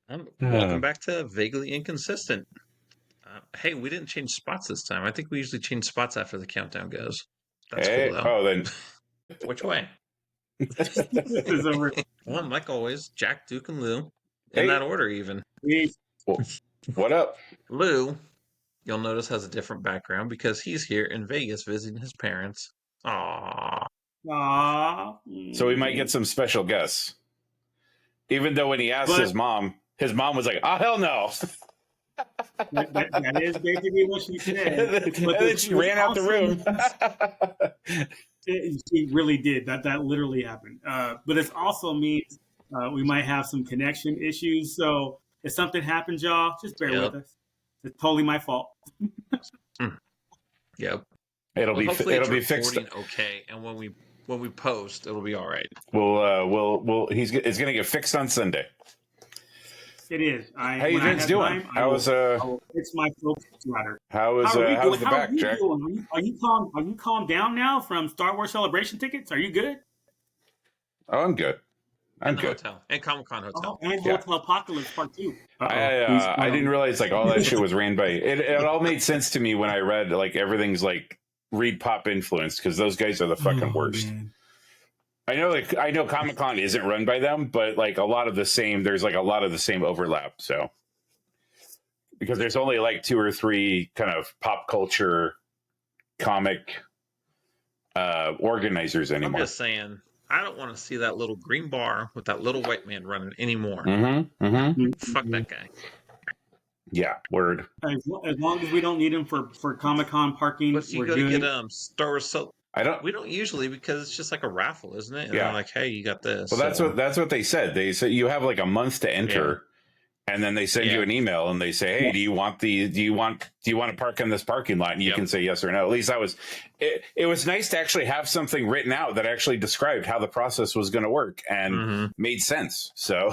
Welcome back to Vaguely Inconsistent. Hey, we didn't change spots this time. I think we usually change spots after the countdown goes. That's cool, Hey, though. oh, then. Which way? Well, like always, Jack, Duke, and Lou. In Hey. that order, even. What up? Lou, you'll notice, has a different background because he's here in Vegas visiting his parents. Aww. So we might get some special guests. Even though when he asked his mom was like, "Oh, hell no." That is basically what she said. And then she ran out the room. She really did. That literally happened. But it also means we might have some connection issues. So if something happens, y'all, just bear with us. It's totally my fault. Yep. It'll be fixed. Okay, and when we post, it'll be all right. It's gonna get fixed on Sunday. It is. How you guys doing? It's my focus matter. How's the back, Jack? Are you calm? Are you calmed down now from Star Wars Celebration tickets? Are you good? Oh, I'm good. I'm good. Hotel and Comic-Con Hotel and Hotel Apocalypse Part 2. I didn't realize like all that shit was ran by. It all made sense to me when I read like everything's like Reed Pop influenced because those guys are the fucking worst. Man. I know Comic-Con isn't run by them, but like there's like a lot of the same overlap. So because there's only like 2 or 3 kind of pop culture comic organizers anymore. I'm just saying, I don't want to see that little green bar with that little white man running anymore. Fuck that guy. Yeah, word. As long as we don't need him for Comic-Con parking, but you go to get Star Wars. We don't usually because it's just like a raffle, isn't it? And they're like, hey, you got this. Well, that's what they said. They said you have like a month to enter, and then they send you an email and they say, hey, do you want to park in this parking lot? And you can say yes or no. At least it was nice to actually have something written out that actually described how the process was going to work and made sense. So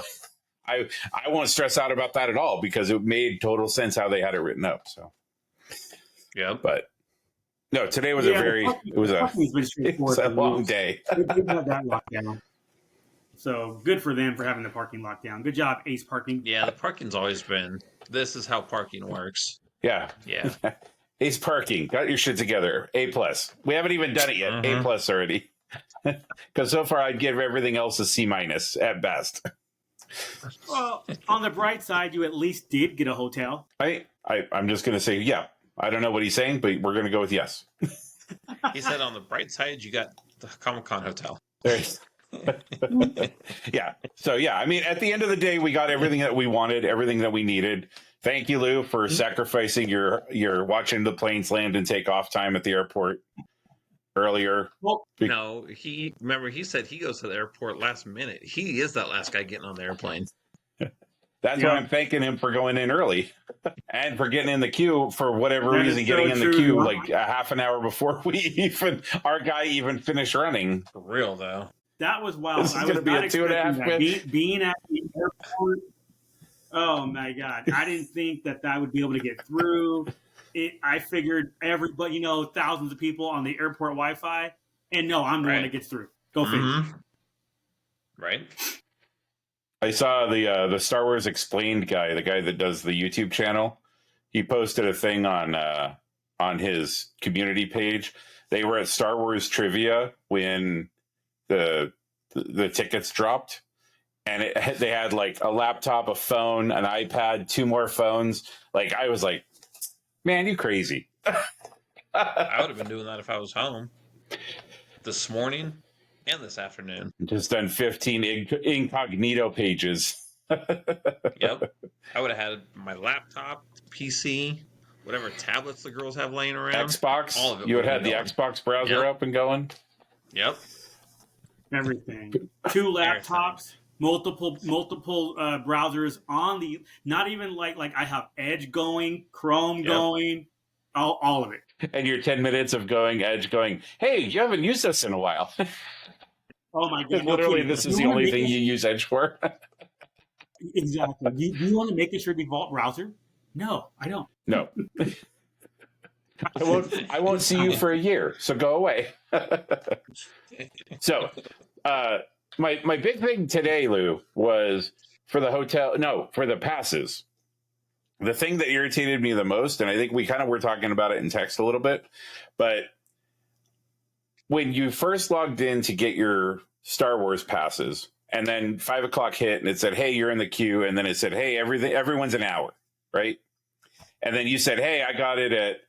I won't stress out about that at all because it made total sense how they had it written up. So but. No, today was it was a long day. They did have that lockdown. So good for them for having the parking lockdown. Good job, Ace Parking. Yeah, the parking's always been, this is how parking works. Yeah. Ace Parking, got your shit together. A+. We haven't even done it yet. A+ already. Because so far I'd give everything else a C- at best. Well, on the bright side, you at least did get a hotel. I'm just going to say, yeah. I don't know what he's saying, but we're going to go with yes. He said on the bright side, you got the Comic-Con Hotel. Yeah. So, yeah, I mean, at the end of the day, we got everything that we wanted, everything that we needed. Thank you, Lou, for sacrificing your watching the planes land and take off time at the airport earlier. Well, no, he said he goes to the airport last minute. He is that last guy getting on the airplane. That's why I'm thanking him for going in early and for getting in the queue for whatever reason, getting in the queue like a half an hour before our guy even finished running. For real, though. That was wild. This is going to be a 2.5 minute. Being at the airport, oh my God. I didn't think that would be able to get through. I figured everybody, thousands of people on the airport Wi-Fi. And no, I'm the one that gets through. Go figure. Right. I saw the Star Wars Explained guy, the guy that does the YouTube channel. He posted a thing on his community page. They were at Star Wars Trivia when the tickets dropped, and they had like a laptop, a phone, an iPad, 2 more phones. Like I was like, man, you crazy. I would have been doing that if I was home this morning. And this afternoon. Just done 15 incognito pages. Yep. I would have had my laptop, PC, whatever tablets the girls have laying around. Xbox. All of it. You would have had the Xbox browser up and going. Yep. Everything. 2 laptops, multiple browsers on the. Not even like I have Edge going, Chrome going, all of it. And your 10 minutes of Edge going. Hey, you haven't used this in a while. Oh my God! Literally, this is the only thing you use Edge for. Exactly. Do you want to make this your default browser? No, I don't. No. I won't see you for a year, so go away. So, my big thing today, Lou, was for the hotel. No, for the passes. The thing that irritated me the most, and I think we kind of were talking about it in text a little bit, but when you first logged in to get your Star Wars passes, and then 5 o'clock hit, and it said, "Hey, you're in the queue," and then it said, "Hey, everyone's an hour," right? And then you said, "Hey, I got it at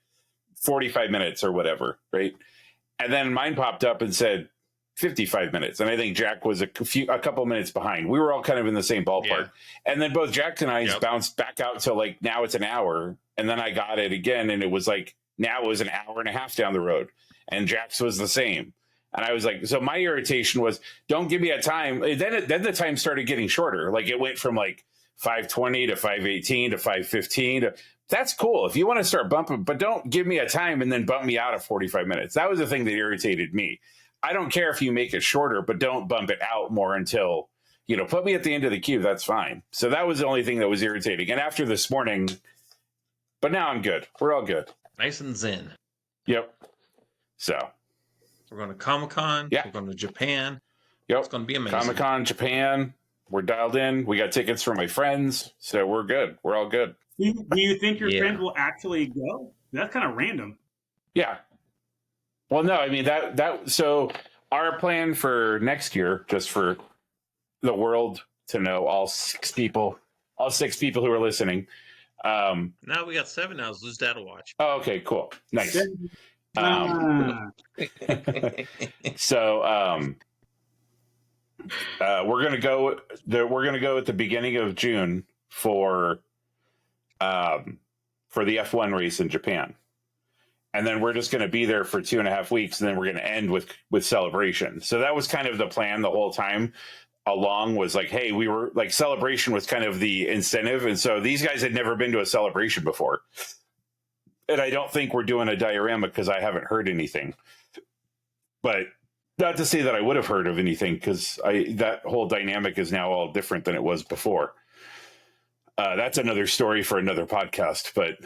45 minutes or whatever," right? And then mine popped up and said 55 minutes, and I think Jack was a couple minutes behind. We were all kind of in the same ballpark, yeah. And then both Jack and I bounced back out to like now it's an hour, and then I got it again, and it was like now it was an hour and a half down the road, and Jack's was the same. And I was like, so my irritation was, don't give me a time. Then the time started getting shorter. Like it went from like 5:20 to 5:18 to 5:15. That's cool if you want to start bumping, but don't give me a time and then bump me out of 45 minutes. That was the thing that irritated me. I don't care if you make it shorter, but don't bump it out more until, put me at the end of the queue. That's fine. So that was the only thing that was irritating. And after this morning, but now I'm good. We're all good. Nice and zen. Yep. So. We're going to Comic-Con. Yeah. We're going to Japan. Yep. It's going to be amazing. Comic-Con, Japan. We're dialed in. We got tickets for my friends. So we're good. We're all good. Do you think your friends will actually go? That's kind of random. Yeah. Well, no, I mean, so our plan for next year, just for the world to know, all six people who are listening. Now we got 7 now. Lose Data Watch. Oh, okay, cool. Nice. So we're gonna go at the beginning of June for the F1 race in Japan, and then we're just going to be there for 2.5 weeks, and then we're going to end with Celebration. So that was kind of the plan the whole time along, was like, hey, we were like, Celebration was kind of the incentive, and so these guys had never been to a Celebration before. And I don't think we're doing a diorama because I haven't heard anything. But not to say that I would have heard of anything, because that whole dynamic is now all different than it was before. That's another story for another podcast. But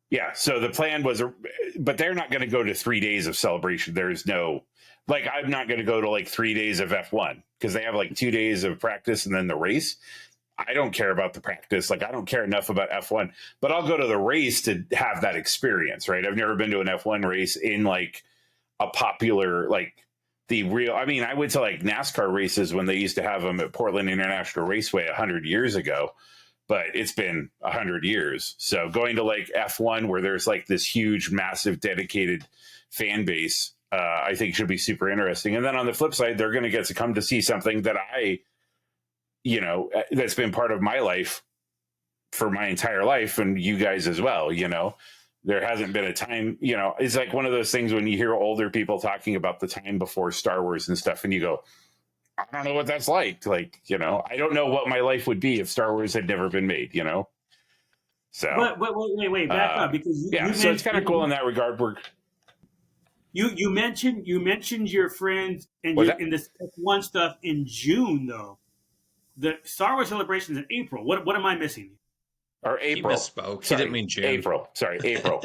yeah, so the plan was, but they're not going to go to 3 days of Celebration. There's no, like, I'm not going to go to like 3 days of F1 because they have like 2 days of practice and then the race. I don't care about the practice. Like, I don't care enough about F1, but I'll go to the race to have that experience, right? I've never been to an F1 race in like a popular, like the real, I mean, I went to like NASCAR races when they used to have them at Portland International Raceway 100 years ago, but it's been 100 years. So going to like F1 where there's like this huge, massive, dedicated fan base, I think should be super interesting. And then on the flip side, they're going to get to come to see something that that's been part of my life for my entire life, and you guys as well. There hasn't been a time, it's like one of those things when you hear older people talking about the time before Star Wars and stuff, and you go, I don't know what that's like. Like, I don't know what my life would be if Star Wars had never been made, So, but wait, back up, because so it's kind of cool in that regard. You mentioned your friends and in this F1 stuff in June, though. The Star Wars Celebration is in April. What am I missing? Or April. He misspoke. He didn't mean June. April. Sorry, April.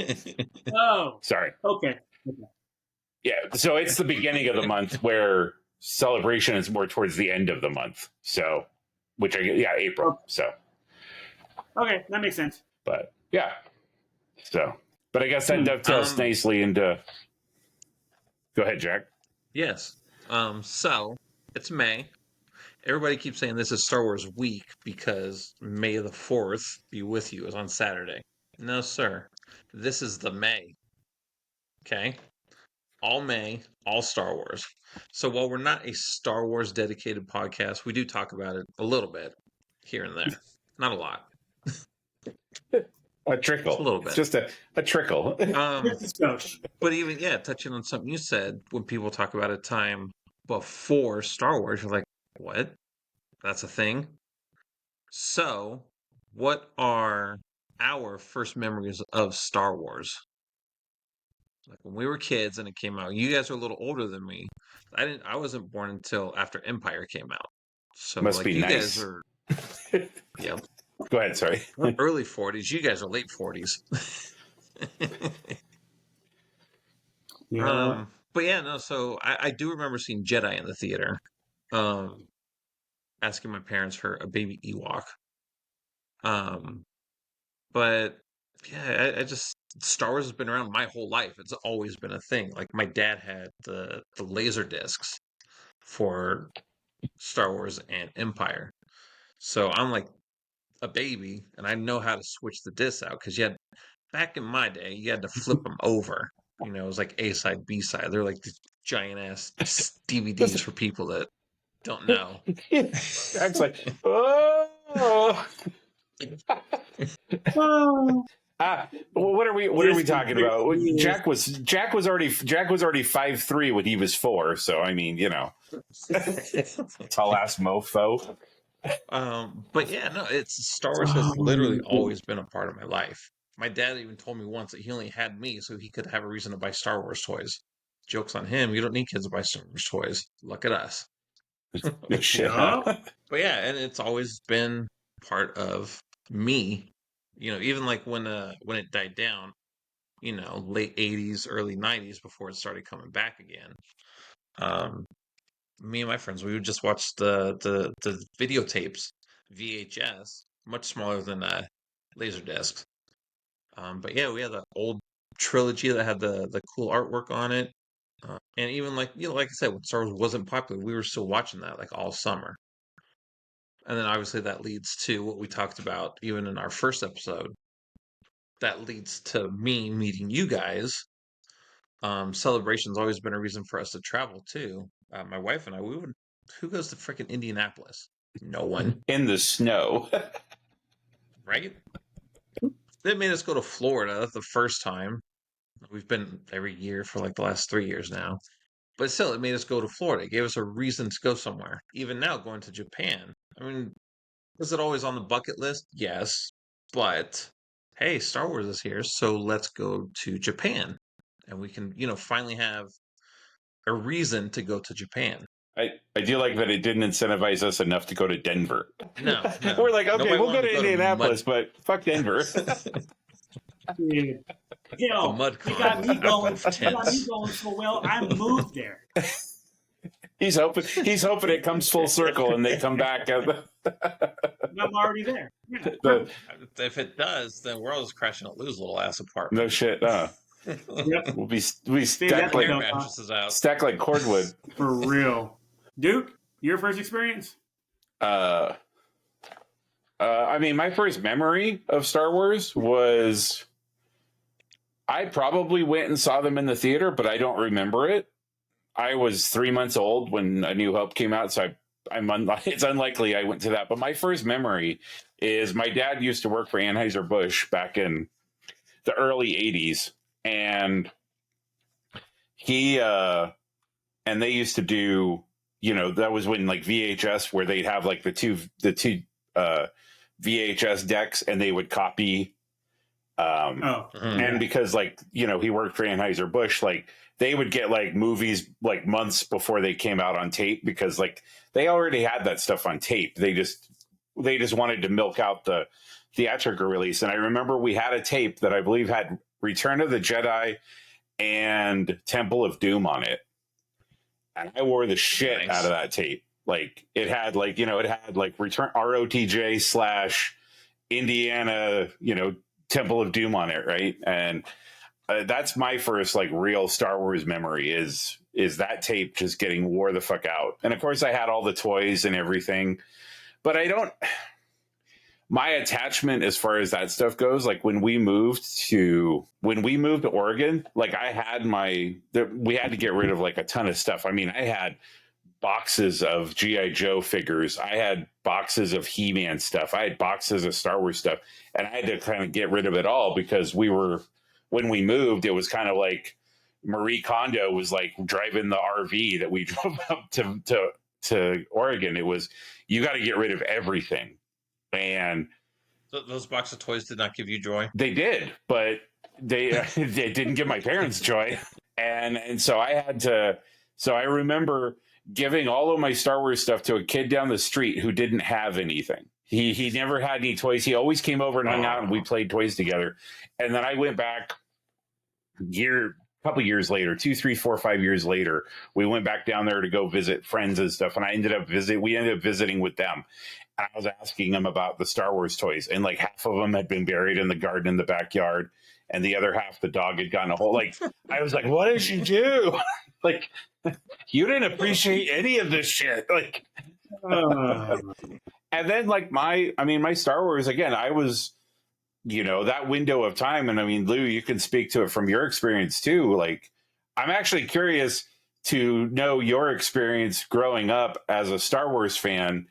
Oh. Sorry. Okay. Yeah, so it's the beginning of the month where Celebration is more towards the end of the month. So, April. Okay. So. Okay, that makes sense. But, yeah. So, but I guess that dovetails nicely into... Go ahead, Jack. Yes. So, it's May. Everybody keeps saying this is Star Wars week because May the 4th be with you is on Saturday. No, sir. This is the May. Okay? All May, all Star Wars. So while we're not a Star Wars dedicated podcast, we do talk about it a little bit here and there. Not a lot. A trickle. Just a little bit. It's just a trickle. But even, touching on something you said, when people talk about a time before Star Wars, you're like, what? That's a thing? So, what are our first memories of Star Wars? Like when we were kids and it came out. You guys are a little older than me. I wasn't born until after Empire came out. So must be you nice. Guys are Yep. Go ahead, sorry. Early 40s. You guys are late 40s. Yeah. But yeah, no, so I do remember seeing Jedi in the theater. asking my parents for a baby Ewok. But yeah, I just Star Wars has been around my whole life. It's always been a thing. Like my dad had the laser discs for Star Wars and Empire. So I'm like a baby, and I know how to switch the discs out because back in my day, you had to flip them over. It was like A side, B side. They're like these giant ass DVDs for people that don't know. Jack's like, oh. Well, what are we talking about? Jack was already 5'3" when he was 4. So I mean, tall ass mofo. But yeah, no, Star Wars has literally always been a part of my life. My dad even told me once that he only had me so he could have a reason to buy Star Wars toys. Joke's on him. You don't need kids to buy Star Wars toys. Look at us. Shit. Yeah. But yeah, and it's always been part of me. Even like when it died down, late 80s, early 90s before it started coming back again. Me and my friends, we would just watch the videotapes, VHS, much smaller than laser discs. But yeah, we had the old trilogy that had the cool artwork on it. And even like I said, when Star Wars wasn't popular, we were still watching that like all summer. And then obviously that leads to what we talked about even in our first episode. That leads to me meeting you guys. Celebration's always been a reason for us to travel too. My wife and I, who goes to freaking Indianapolis? No one. In the snow. Right? They made us go to Florida. That's the first time. We've been every year for like the last 3 years now. But still, it made us go to Florida. It gave us a reason to go somewhere. Even now, going to Japan. I mean, is it always on the bucket list? Yes. But hey, Star Wars is here, so let's go to Japan. And we can, finally have a reason to go to Japan. I do like that it didn't incentivize us enough to go to Denver. No. We're like, okay, we'll go to Indianapolis, but fuck Denver. Dude. You got me going so well. I moved there. He's hoping it comes full circle and they come back. I'm already there. Yeah. If it does, then we're all just crashing at Lou's little ass apart. No shit. Yep. We stack like cordwood. For real. Duke, your first experience? I mean, my first memory of Star Wars was I probably went and saw them in the theater, but I don't remember it. I was 3 months old when A New Hope came out, so it's unlikely I went to that. But my first memory is my dad used to work for Anheuser-Busch back in the early 80s. And he and they used to do, that was when like VHS, where they'd have like the two VHS decks and they would copy. And because he worked for Anheuser-Busch, like they would get like movies like months before they came out on tape because like they already had that stuff on tape. They just wanted to milk out the theatrical release. And I remember we had a tape that I believe had Return of the Jedi and Temple of Doom on it. And I wore the shit out of that tape. Like it had like Return ROTJ / Indiana, Temple of Doom on it. Right. And that's my first like real Star Wars memory is that tape just getting wore the fuck out. And of course I had all the toys and everything, but my attachment as far as that stuff goes, like when we moved to Oregon, like we had to get rid of like a ton of stuff. I mean, I had boxes of G.I. Joe figures. I had boxes of He-Man stuff. I had boxes of Star Wars stuff. And I had to kind of get rid of it all because when we moved, it was kind of like Marie Kondo was like driving the RV that we drove up to Oregon. It was, you got to get rid of everything. And those box of toys did not give you joy? They did, but they didn't give my parents joy. And so I remember giving all of my Star Wars stuff to a kid down the street who didn't have anything. He never had any toys. He always came over and hung out and we played toys together. And then I went back couple years later, 2, 3, 4, 5 years later, we went back down there to go visit friends and stuff. And we ended up visiting with them. And I was asking them about the Star Wars toys. And like half of them had been buried in the garden in the backyard. And the other half, the dog had gotten a hole. Like, I was like, what did you do? Like, you didn't appreciate any of this shit. Like, and then like my Star Wars, again, I was, that window of time. And I mean, Lou, you can speak to it from your experience too. Like, I'm actually curious to know your experience growing up as a Star Wars fan,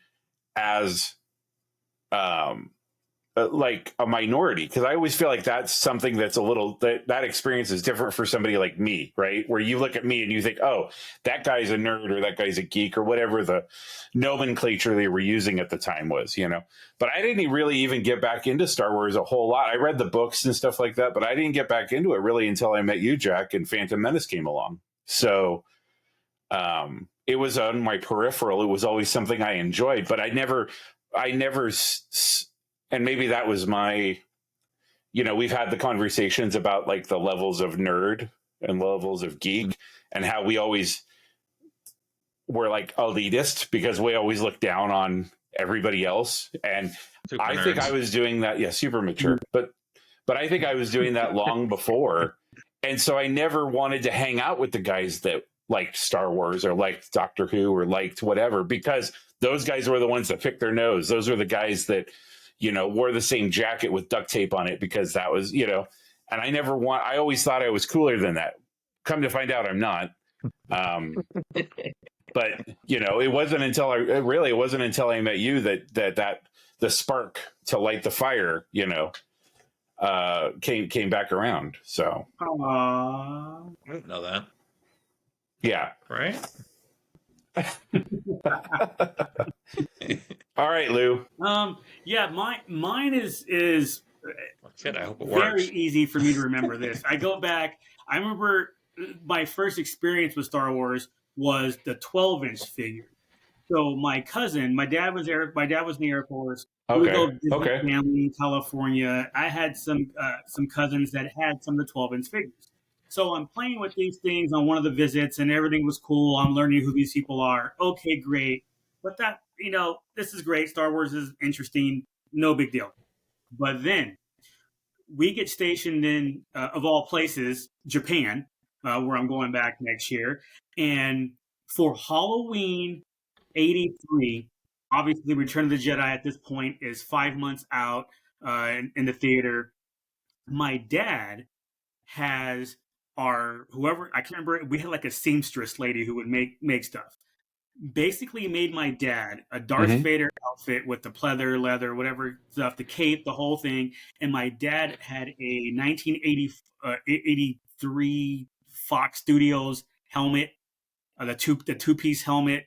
as like a minority, because I always feel like that's something that's a little that experience is different for somebody like me, right? Where you look at me and you think, oh, that guy's a nerd or that guy's a geek or whatever the nomenclature they were using at the time was, But I didn't really even get back into Star Wars a whole lot. I read the books and stuff like that, but I didn't get back into it really until I met you, Jack, and Phantom Menace came along. So it was on my peripheral. It was always something I enjoyed, but I never and maybe that was my, we've had the conversations about like the levels of nerd and levels of geek and how we always were like elitist because we always look down on everybody else. And Super I nerds. think I was doing that. Yeah. Super mature, but I think I was doing that long before. And so I never wanted to hang out with the guys that liked Star Wars or liked Doctor Who or liked whatever, because those guys were the ones that picked their nose. Those were the guys that, wore the same jacket with duct tape on it because that was, and I always thought I was cooler than that. Come to find out I'm not. But, it wasn't until I met you that the spark to light the fire, came back around. So. Aww. I didn't know that. Yeah. Right? All right, Lou. Yeah, mine is Shit, I hope it very works. easy for me to remember this. I go back. I remember my first experience with Star Wars was the 12-inch figure. So my cousin, my dad was in the Air Force. We would go visit family in California. I had some cousins that had some of the 12-inch figures. So I'm playing with these things on one of the visits, and everything was cool. I'm learning who these people are. Okay, great. But that, this is great. Star Wars is interesting. No big deal. But then we get stationed in, of all places, Japan, where I'm going back next year. And for Halloween 83, obviously Return of the Jedi at this point is 5 months out in the theater. My dad has whoever, I can't remember, we had like a seamstress lady who would make stuff. Basically made my dad a Darth Vader outfit with the pleather, leather, whatever stuff, the cape, the whole thing. And my dad had a 1983 Fox Studios helmet, the two-piece helmet,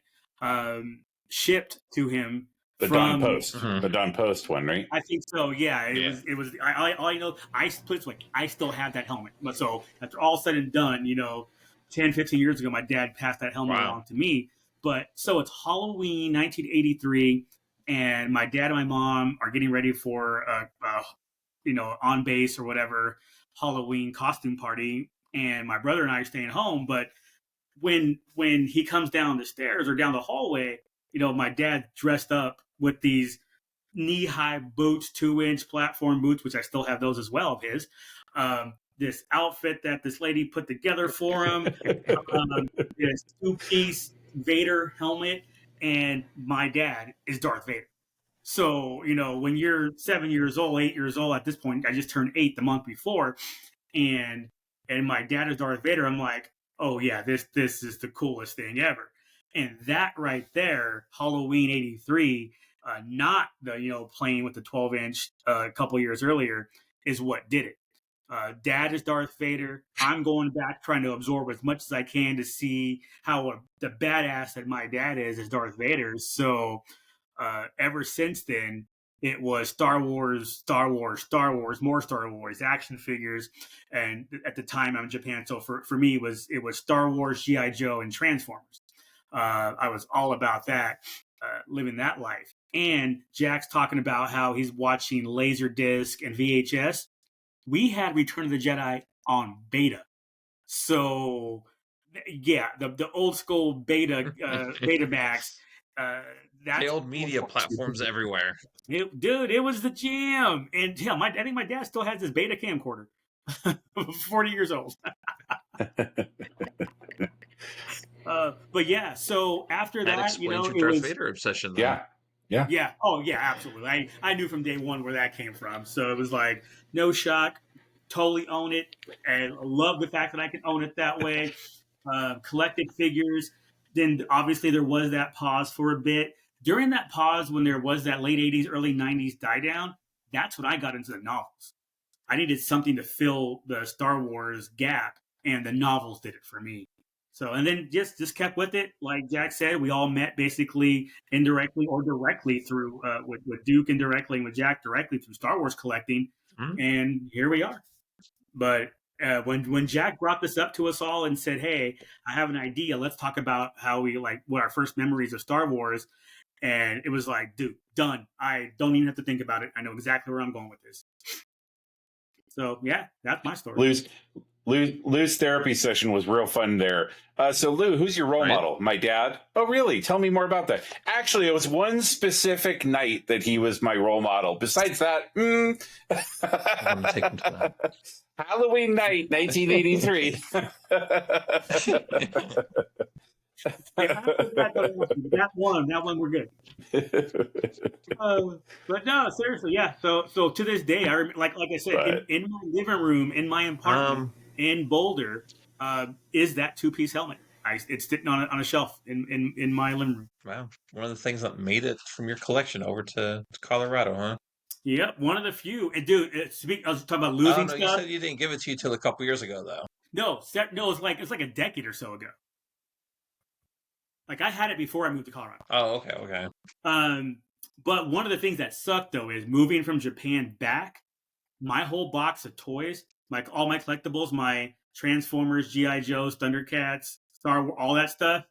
shipped to him. The Don Post one, right? I think so. Yeah, it was. I know. I still have that helmet. So after all said and done, 10, 15 years ago, my dad passed that helmet along to me. But so it's Halloween 1983, and my dad and my mom are getting ready for on base or whatever Halloween costume party, and my brother and I are staying home. But when he comes down the stairs or down the hallway, my dad dressed up with these knee-high boots, 2-inch platform boots, which I still have those as well of his. This outfit that this lady put together for him, this 2-piece Vader helmet, and my dad is Darth Vader. So, when you're 7 years old, 8 years old at this point, I just turned 8 the month before, and my dad is Darth Vader, I'm like, oh yeah, this is the coolest thing ever. And that right there, Halloween 83, not the, playing with the 12-inch a couple years earlier, is what did it. Dad is Darth Vader. I'm going back trying to absorb as much as I can to see how the badass that my dad is Darth Vader. So ever since then, it was Star Wars, more Star Wars, action figures. And at the time, I'm in Japan. So for me, it was Star Wars, G.I. Joe, and Transformers. I was all about that, living that life. And Jack's talking about how he's watching Laserdisc and VHS. We had Return of the Jedi on beta. So yeah, the old school Betamax. The That's old media platforms everywhere. Dude, it was the jam. And yeah, I think my dad still has his Beta camcorder. 40 years old. But yeah, so after That that, explains your it Darth was Vader obsession, then. Yeah. yeah. Oh yeah, absolutely. I knew from day one where that came from. So it was like no shock. Totally own it, and love the fact that I can own it that way. Collected figures. Then obviously there was that pause for a bit. During that pause, when there was that late '80s, early '90s die down, that's when I got into the novels. I needed something to fill the Star Wars gap, and the novels did it for me. So, and then just kept with it. Like Jack said, we all met basically indirectly or directly through with Duke indirectly and with Jack directly through Star Wars collecting, and here we are. But when Jack brought this up to us all and said, "Hey, I have an idea. Let's talk about how we what our first memories of Star Wars," and it was like, "Dude, done. I don't even have to think about it. I know exactly where I'm going with this." So yeah, that's my story. Lou's therapy session was real fun there. So Lou, who's your role model? My dad. Oh, really? Tell me more about that. Actually, it was one specific night that he was my role model. Besides that, I'm gonna take him to that. Halloween night, 1983. That one we're good. But no, seriously, yeah. So to this day, I like I said, in my living room, in my apartment in Boulder, is that 2-piece helmet. It's sitting on a shelf in my living room. Wow, one of the things that made it from your collection over to Colorado, huh? Yep, one of the few. And dude, I was talking about losing stuff. You said you didn't give it to you till a couple years ago, though. No, it's like a decade or so ago. Like I had it before I moved to Colorado. Oh, okay. But one of the things that sucked though is moving from Japan back. My whole box of toys, like all my collectibles, my Transformers, GI Joes, Thundercats, Star Wars, all that stuff,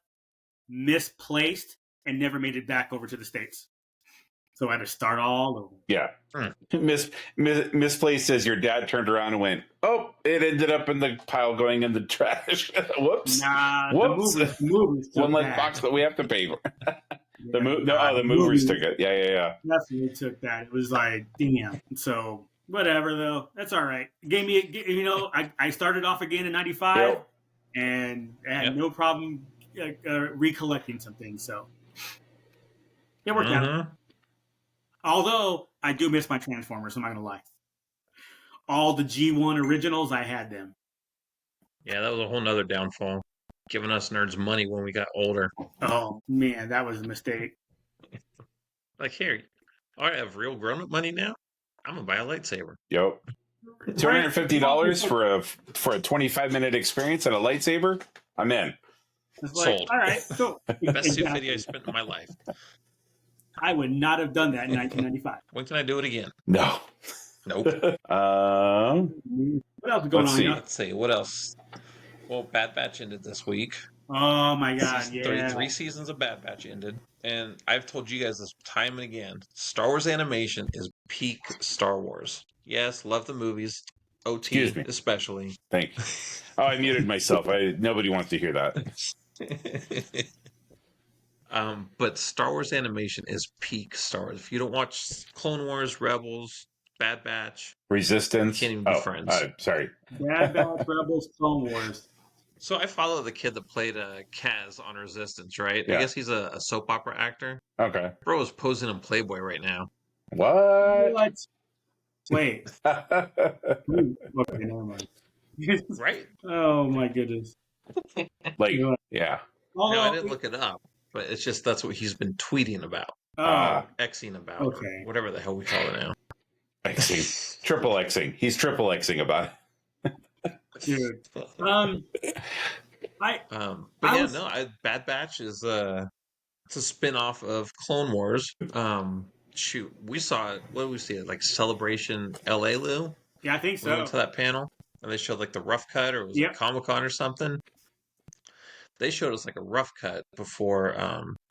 misplaced and never made it back over to the States. So I had to start all over. Yeah. Misplaced says your dad turned around and went, "Oh, it ended up in the pile going in the trash." Whoops. Nah, Whoops. The movies one less box that we have to pay for. The movers took it. Yeah. Definitely took that. It was like, damn. So whatever though. That's all right. Gave me, I started off again in '95 and I had no problem recollecting some things. So it worked out. Although I do miss my Transformers, I'm not gonna lie. All the G1 originals, I had them. Yeah, that was a whole nother downfall. Giving us nerds money when we got older. Oh man, that was a mistake. Like here, I have real grown-up money now. I'm gonna buy a lightsaber. Yep. $250 for a 25-minute experience and a lightsaber. I'm in. Sold. All right, cool. Best suit video I spent in my life. I would not have done that in 1995. When can I do it again? No. Nope. What else is going on? Let's see. What else? Well, Bad Batch ended this week. Oh my god! Yeah. 3 seasons of Bad Batch ended, and I've told you guys this time and again. Star Wars animation is peak Star Wars. Yes, love the movies. OT especially. Thank you. Oh, I muted myself. Nobody wants to hear that. But Star Wars animation is peak Star Wars. If you don't watch Clone Wars, Rebels, Bad Batch, Resistance, you can't even be friends. Sorry. Bad Batch, Rebels, Clone Wars. So I follow the kid that played Kaz on Resistance, right? Yeah. I guess he's a soap opera actor. Okay. Bro is posing in Playboy right now. What? Wait. Okay, never mind. Right? Oh my goodness. Yeah. No, I didn't look it up, but it's just that's what he's been tweeting about. Xing about. Okay. Or whatever the hell we call it now. Xing. Triple Xing. He's triple Xing about it. Dude. Bad Batch is it's a spin-off of Clone Wars. We saw it. What did we see? Like Celebration LA, Lou? Yeah, I think so. We went to that panel and they showed like the rough cut, or it was like Comic-Con or something. They showed us like a rough cut before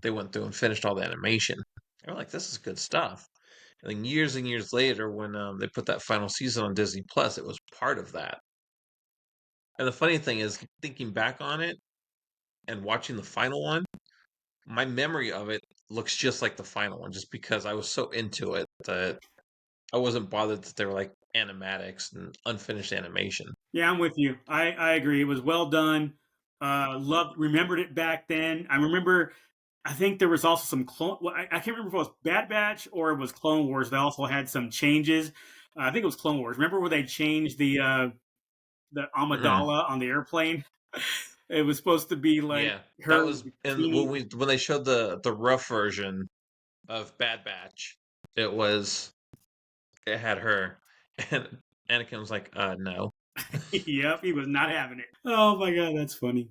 they went through and finished all the animation. They were like, this is good stuff. And then years and years later, when they put that final season on Disney Plus, it was part of that. And the funny thing is, thinking back on it and watching the final one, my memory of it looks just like the final one, just because I was so into it that I wasn't bothered that they were like animatics and unfinished animation. Yeah, I'm with you. I agree. It was well done. Remembered it back then. I remember. I think there was also some clone. Well, I can't remember if it was Bad Batch or it was Clone Wars. They also had some changes. I think it was Clone Wars. Remember where they changed the Amidala on the airplane? It was supposed to be like her. That was when they showed the rough version of Bad Batch. It had her, and Anakin was like, no. Yep, he was not having it. Oh my god, that's funny.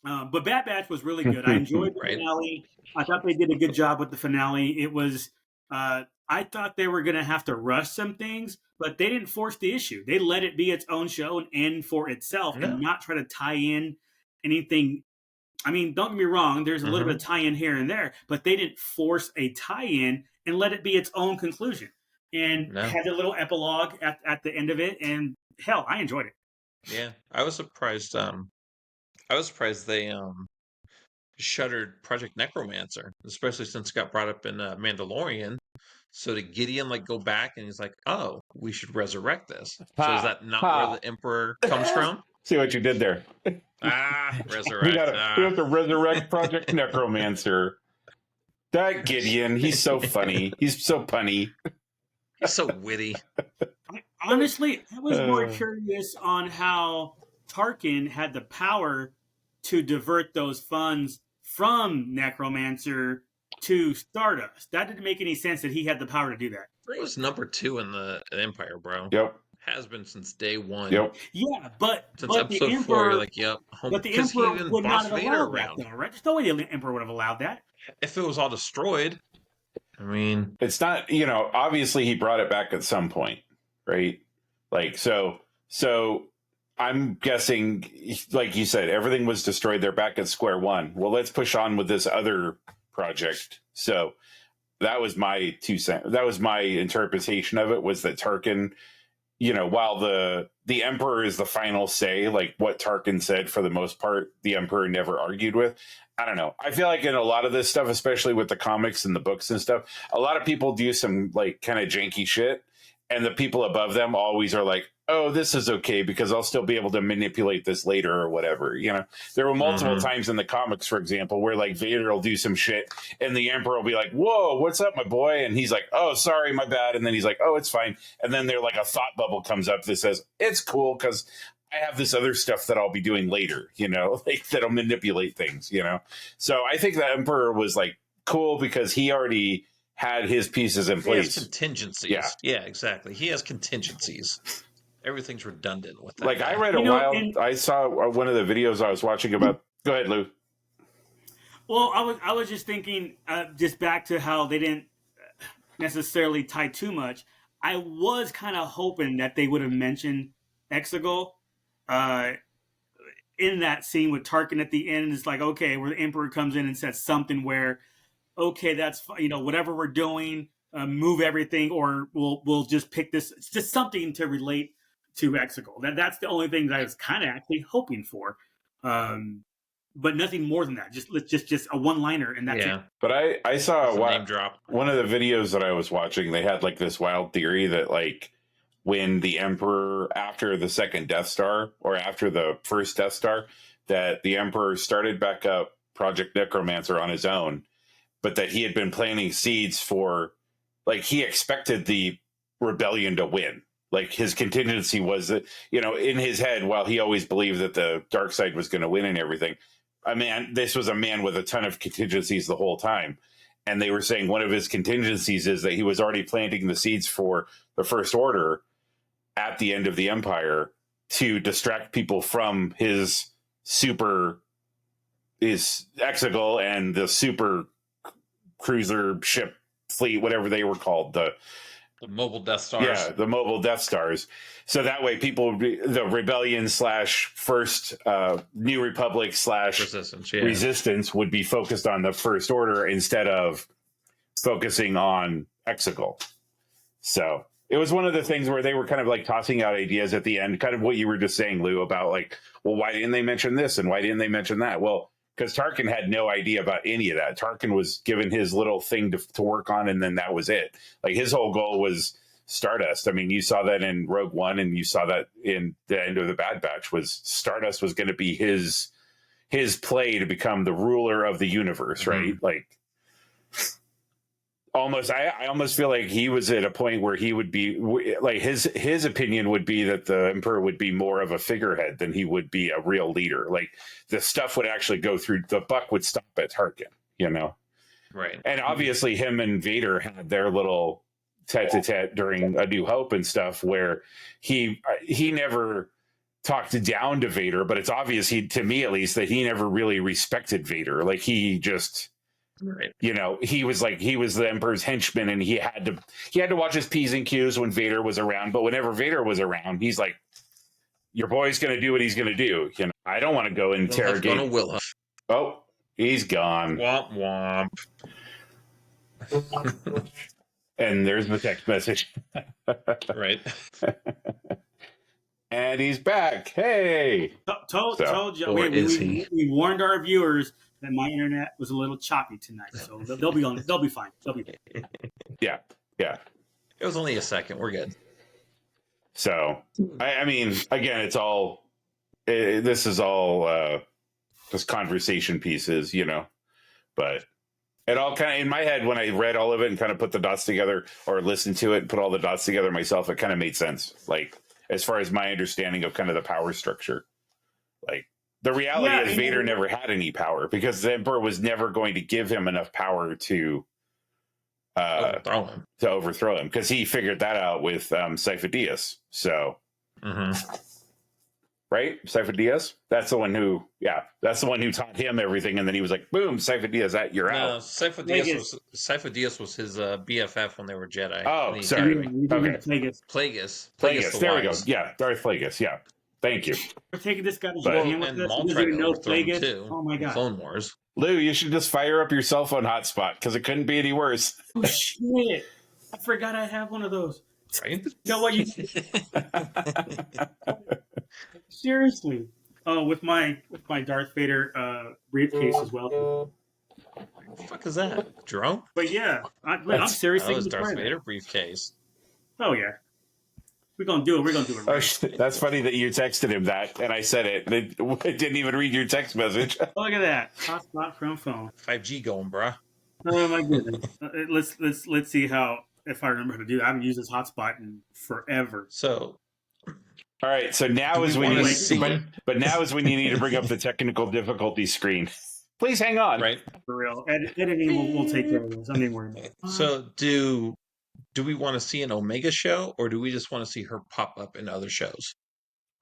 But Bad Batch was really good. I enjoyed the finale. I thought they did a good job with the finale. It was. I thought they were going to have to rush some things, but they didn't force the issue. They let it be its own show and end for itself, and not try to tie in anything. I mean, don't get me wrong. There's a little bit of tie-in here and there, but they didn't force a tie-in and let it be its own conclusion. And had a little epilogue at the end of it, and hell, I enjoyed it. Yeah, I was surprised. I was surprised they shuttered Project Necromancer, especially since it got brought up in Mandalorian. So did Gideon like go back and he's like, "Oh, we should resurrect this." So is that not where the Emperor comes from? See what you did there. Resurrect. We have to resurrect Project Necromancer. That Gideon, he's so funny. He's so punny. He's so witty. Honestly, I was more curious on how Tarkin had the power to divert those funds from Necromancer to Stardust. That didn't make any sense that he had the power to do that. It was number 2 in the Empire, bro. Yep. Has been since day 1. Yep. Yeah, but since episode 4, you're like, yep. But the Emperor would not have allowed that, though, right? There's no way the Emperor would have allowed that. If it was all destroyed, I mean, it's not. Obviously he brought it back at some point, right? Like so. I'm guessing, like you said, everything was destroyed. They're back at square one. Well, let's push on with this other project. So that was my 2 cents. That was my interpretation of it, was that Tarkin, while the Emperor is the final say, like what Tarkin said for the most part, the Emperor never argued with. I don't know. I feel like in a lot of this stuff, especially with the comics and the books and stuff, a lot of people do some like kind of janky shit. And the people above them always are like, oh, this is okay because I'll still be able to manipulate this later or whatever. There were multiple times in the comics, for example, where like Vader will do some shit and the Emperor will be like, whoa, what's up, my boy? And he's like, oh, sorry, my bad. And then he's like, oh, it's fine. And then there like a thought bubble comes up that says, it's cool because I have this other stuff that I'll be doing later, like that'll manipulate things, So I think the Emperor was like cool because he already had his pieces in place. He has contingencies. Yeah, exactly. He has contingencies. Everything's redundant with that. Like guy. I saw one of the videos I was watching about. Go ahead, Lou. Well, I was just thinking, just back to how they didn't necessarily tie too much. I was kind of hoping that they would have mentioned Exegol in that scene with Tarkin at the end. It's like, okay, where the Emperor comes in and says something where, okay, that's whatever we're doing, move everything, or we'll just pick this. It's just something to relate to Exegol. That's the only thing that I was kind of actually hoping for, but nothing more than that. Just a one-liner, and that's it. But I saw name drop. One of the videos that I was watching. They had like this wild theory that like when the Emperor, after the second Death Star or after the first Death Star, that the Emperor started back up Project Necromancer on his own. But that he had been planting seeds for, like, he expected the rebellion to win. Like, his contingency was that, in his head, while he always believed that the dark side was going to win and everything, this was a man with a ton of contingencies the whole time. And they were saying one of his contingencies is that he was already planting the seeds for the First Order at the end of the Empire to distract people from his Exegol and the super cruiser ship fleet, whatever they were called, the mobile Death Stars. Yeah, the mobile Death Stars. So that way people, the rebellion / first New Republic / resistance would be focused on the First Order instead of focusing on Exegol. So It was one of the things where they were kind of like tossing out ideas at the end, kind of what you were just saying, Lou, about like, well, why didn't they mention this and why didn't they mention that? Well, because Tarkin had no idea about any of that. Tarkin was given his little thing to work on, and then that was it. Like his whole goal was Stardust. I mean, you saw that in Rogue One, and you saw that in the end of the Bad Batch. Was Stardust was going to be his play to become the ruler of the universe, right? Like almost, I almost feel like he was at a point where he would be like his opinion would be that the Emperor would be more of a figurehead than he would be a real leader. Like the stuff would actually go through, the buck would stop at Tarkin, you know? Right. And obviously him and Vader had their little tete-a-tete during A New Hope and stuff where he never talked down to Vader, but it's obvious, to me at least, that he never really respected Vader. Like he just... Right. You know, he was the Emperor's henchman, and he had to watch his P's and Q's when Vader was around. But whenever Vader was around, he's like, "Your boy's going to do what he's going to do." You know, I don't want to go interrogate. Oh, he's gone. Womp womp. And there's the text message. Right. And he's back. Hey. Told you. We warned our viewers that my internet was a little choppy tonight, so they'll be on. They'll be fine. Yeah. It was only a second. We're good. So, I mean, again, this is all just conversation pieces, you know. But it all kind of, in my head, when I read all of it and kind of put the dots together, or listened to it and put all the dots together myself, it kind of made sense. Like, as far as my understanding of kind of the power structure, like. The reality is Vader never had any power because the Emperor was never going to give him enough power to overthrow him because he figured that out with Sifo Dyas. So, right? Sifo Dyas? That's the one who taught him everything. And then he was like, boom, Sifo Dyas, you're out. Sifo Dyas was his BFF when they were Jedi. Oh, sorry. Okay. Plagueis. There we go. Yeah, Darth Plagueis. Yeah. Thank you. We're taking this guy to and Maul tried to overthrow him too. Oh my god! Clone Wars. Lou, you should just fire up your cell phone hotspot because it couldn't be any worse. Oh shit! I forgot I have one of those. Right? You know what? Seriously. Oh, with my Darth Vader briefcase as well. What the fuck is that? Drone? But yeah, I'm seriously. That was Darth Vader briefcase. Oh yeah. We're gonna do it. Right. Oh, that's funny that you texted him that, and I said it. It didn't even read your text message. Oh, look at that hotspot from phone. 5G going, bruh. Oh my goodness. Let's see if I remember how to do that. I haven't used this hotspot in forever. So, all right. So now is when now is when you need to bring up the technical difficulty screen. Please hang on. Right. For real, editing will take care of this. I'm not worried about it. So do we want to see an Omega show, or do we just want to see her pop up in other shows?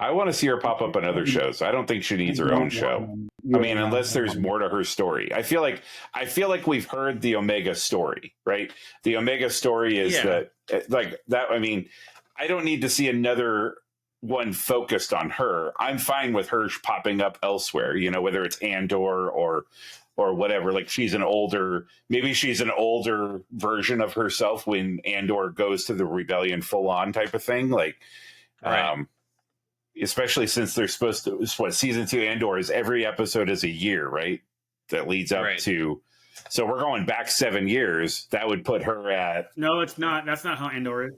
I want to see her pop up in other shows. I don't think she needs her own show. I mean, unless there's more to her story. I feel like we've heard the Omega story, right? The Omega story is that. I mean, I don't need to see another one focused on her. I'm fine with her popping up elsewhere, you know, whether it's Andor or whatever. Like maybe she's an older version of herself when Andor goes to the rebellion full on type of thing. Like, right. Especially since they're supposed to, season 2 Andor is every episode is a year, right? That leads up to, so we're going back 7 years. That would put her at. No, it's not. That's not how Andor is.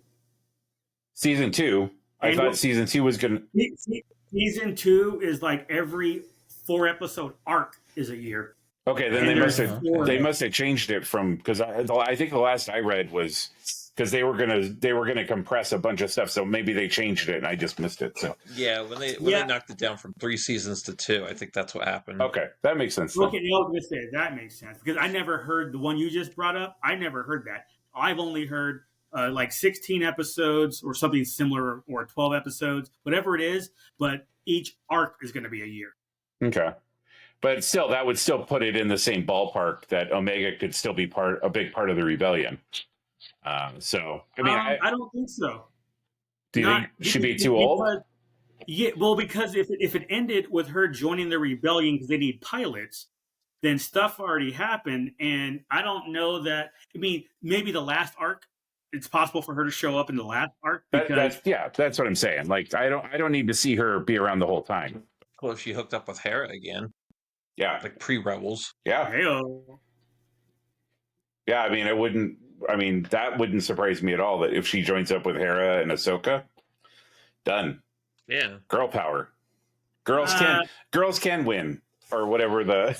Season 2. I thought season 2 was going to. Season 2 is like every 4-episode arc is a year. Okay, then they must have changed it from, because I think the last I read was because they were gonna compress a bunch of stuff, so maybe they changed it and I just missed it. So yeah, when they knocked it down from 3 seasons to 2, I think that's what happened. Okay, that makes sense. Okay, I was gonna say that makes sense because I never heard the one you just brought up. I never heard that. I've only heard like 16 episodes or something similar, or 12 episodes, whatever it is. But each arc is going to be a year. Okay. But still, that would still put it in the same ballpark that Omega could still be a big part of the rebellion. So, I mean, I don't think so. Do you think she should be too old? Yeah, well, because if it ended with her joining the rebellion because they need pilots, then stuff already happened, and I don't know that. I mean, maybe the last arc it's possible for her to show up in the last arc. Because that's what I'm saying. Like, I don't need to see her be around the whole time. Well, if she hooked up with Hera again. Yeah. Like pre-Rebels. Yeah. Hey-o. Yeah, I mean, that wouldn't surprise me at all that if she joins up with Hera and Ahsoka, done. Yeah. Girl power. Girls can win, or whatever the.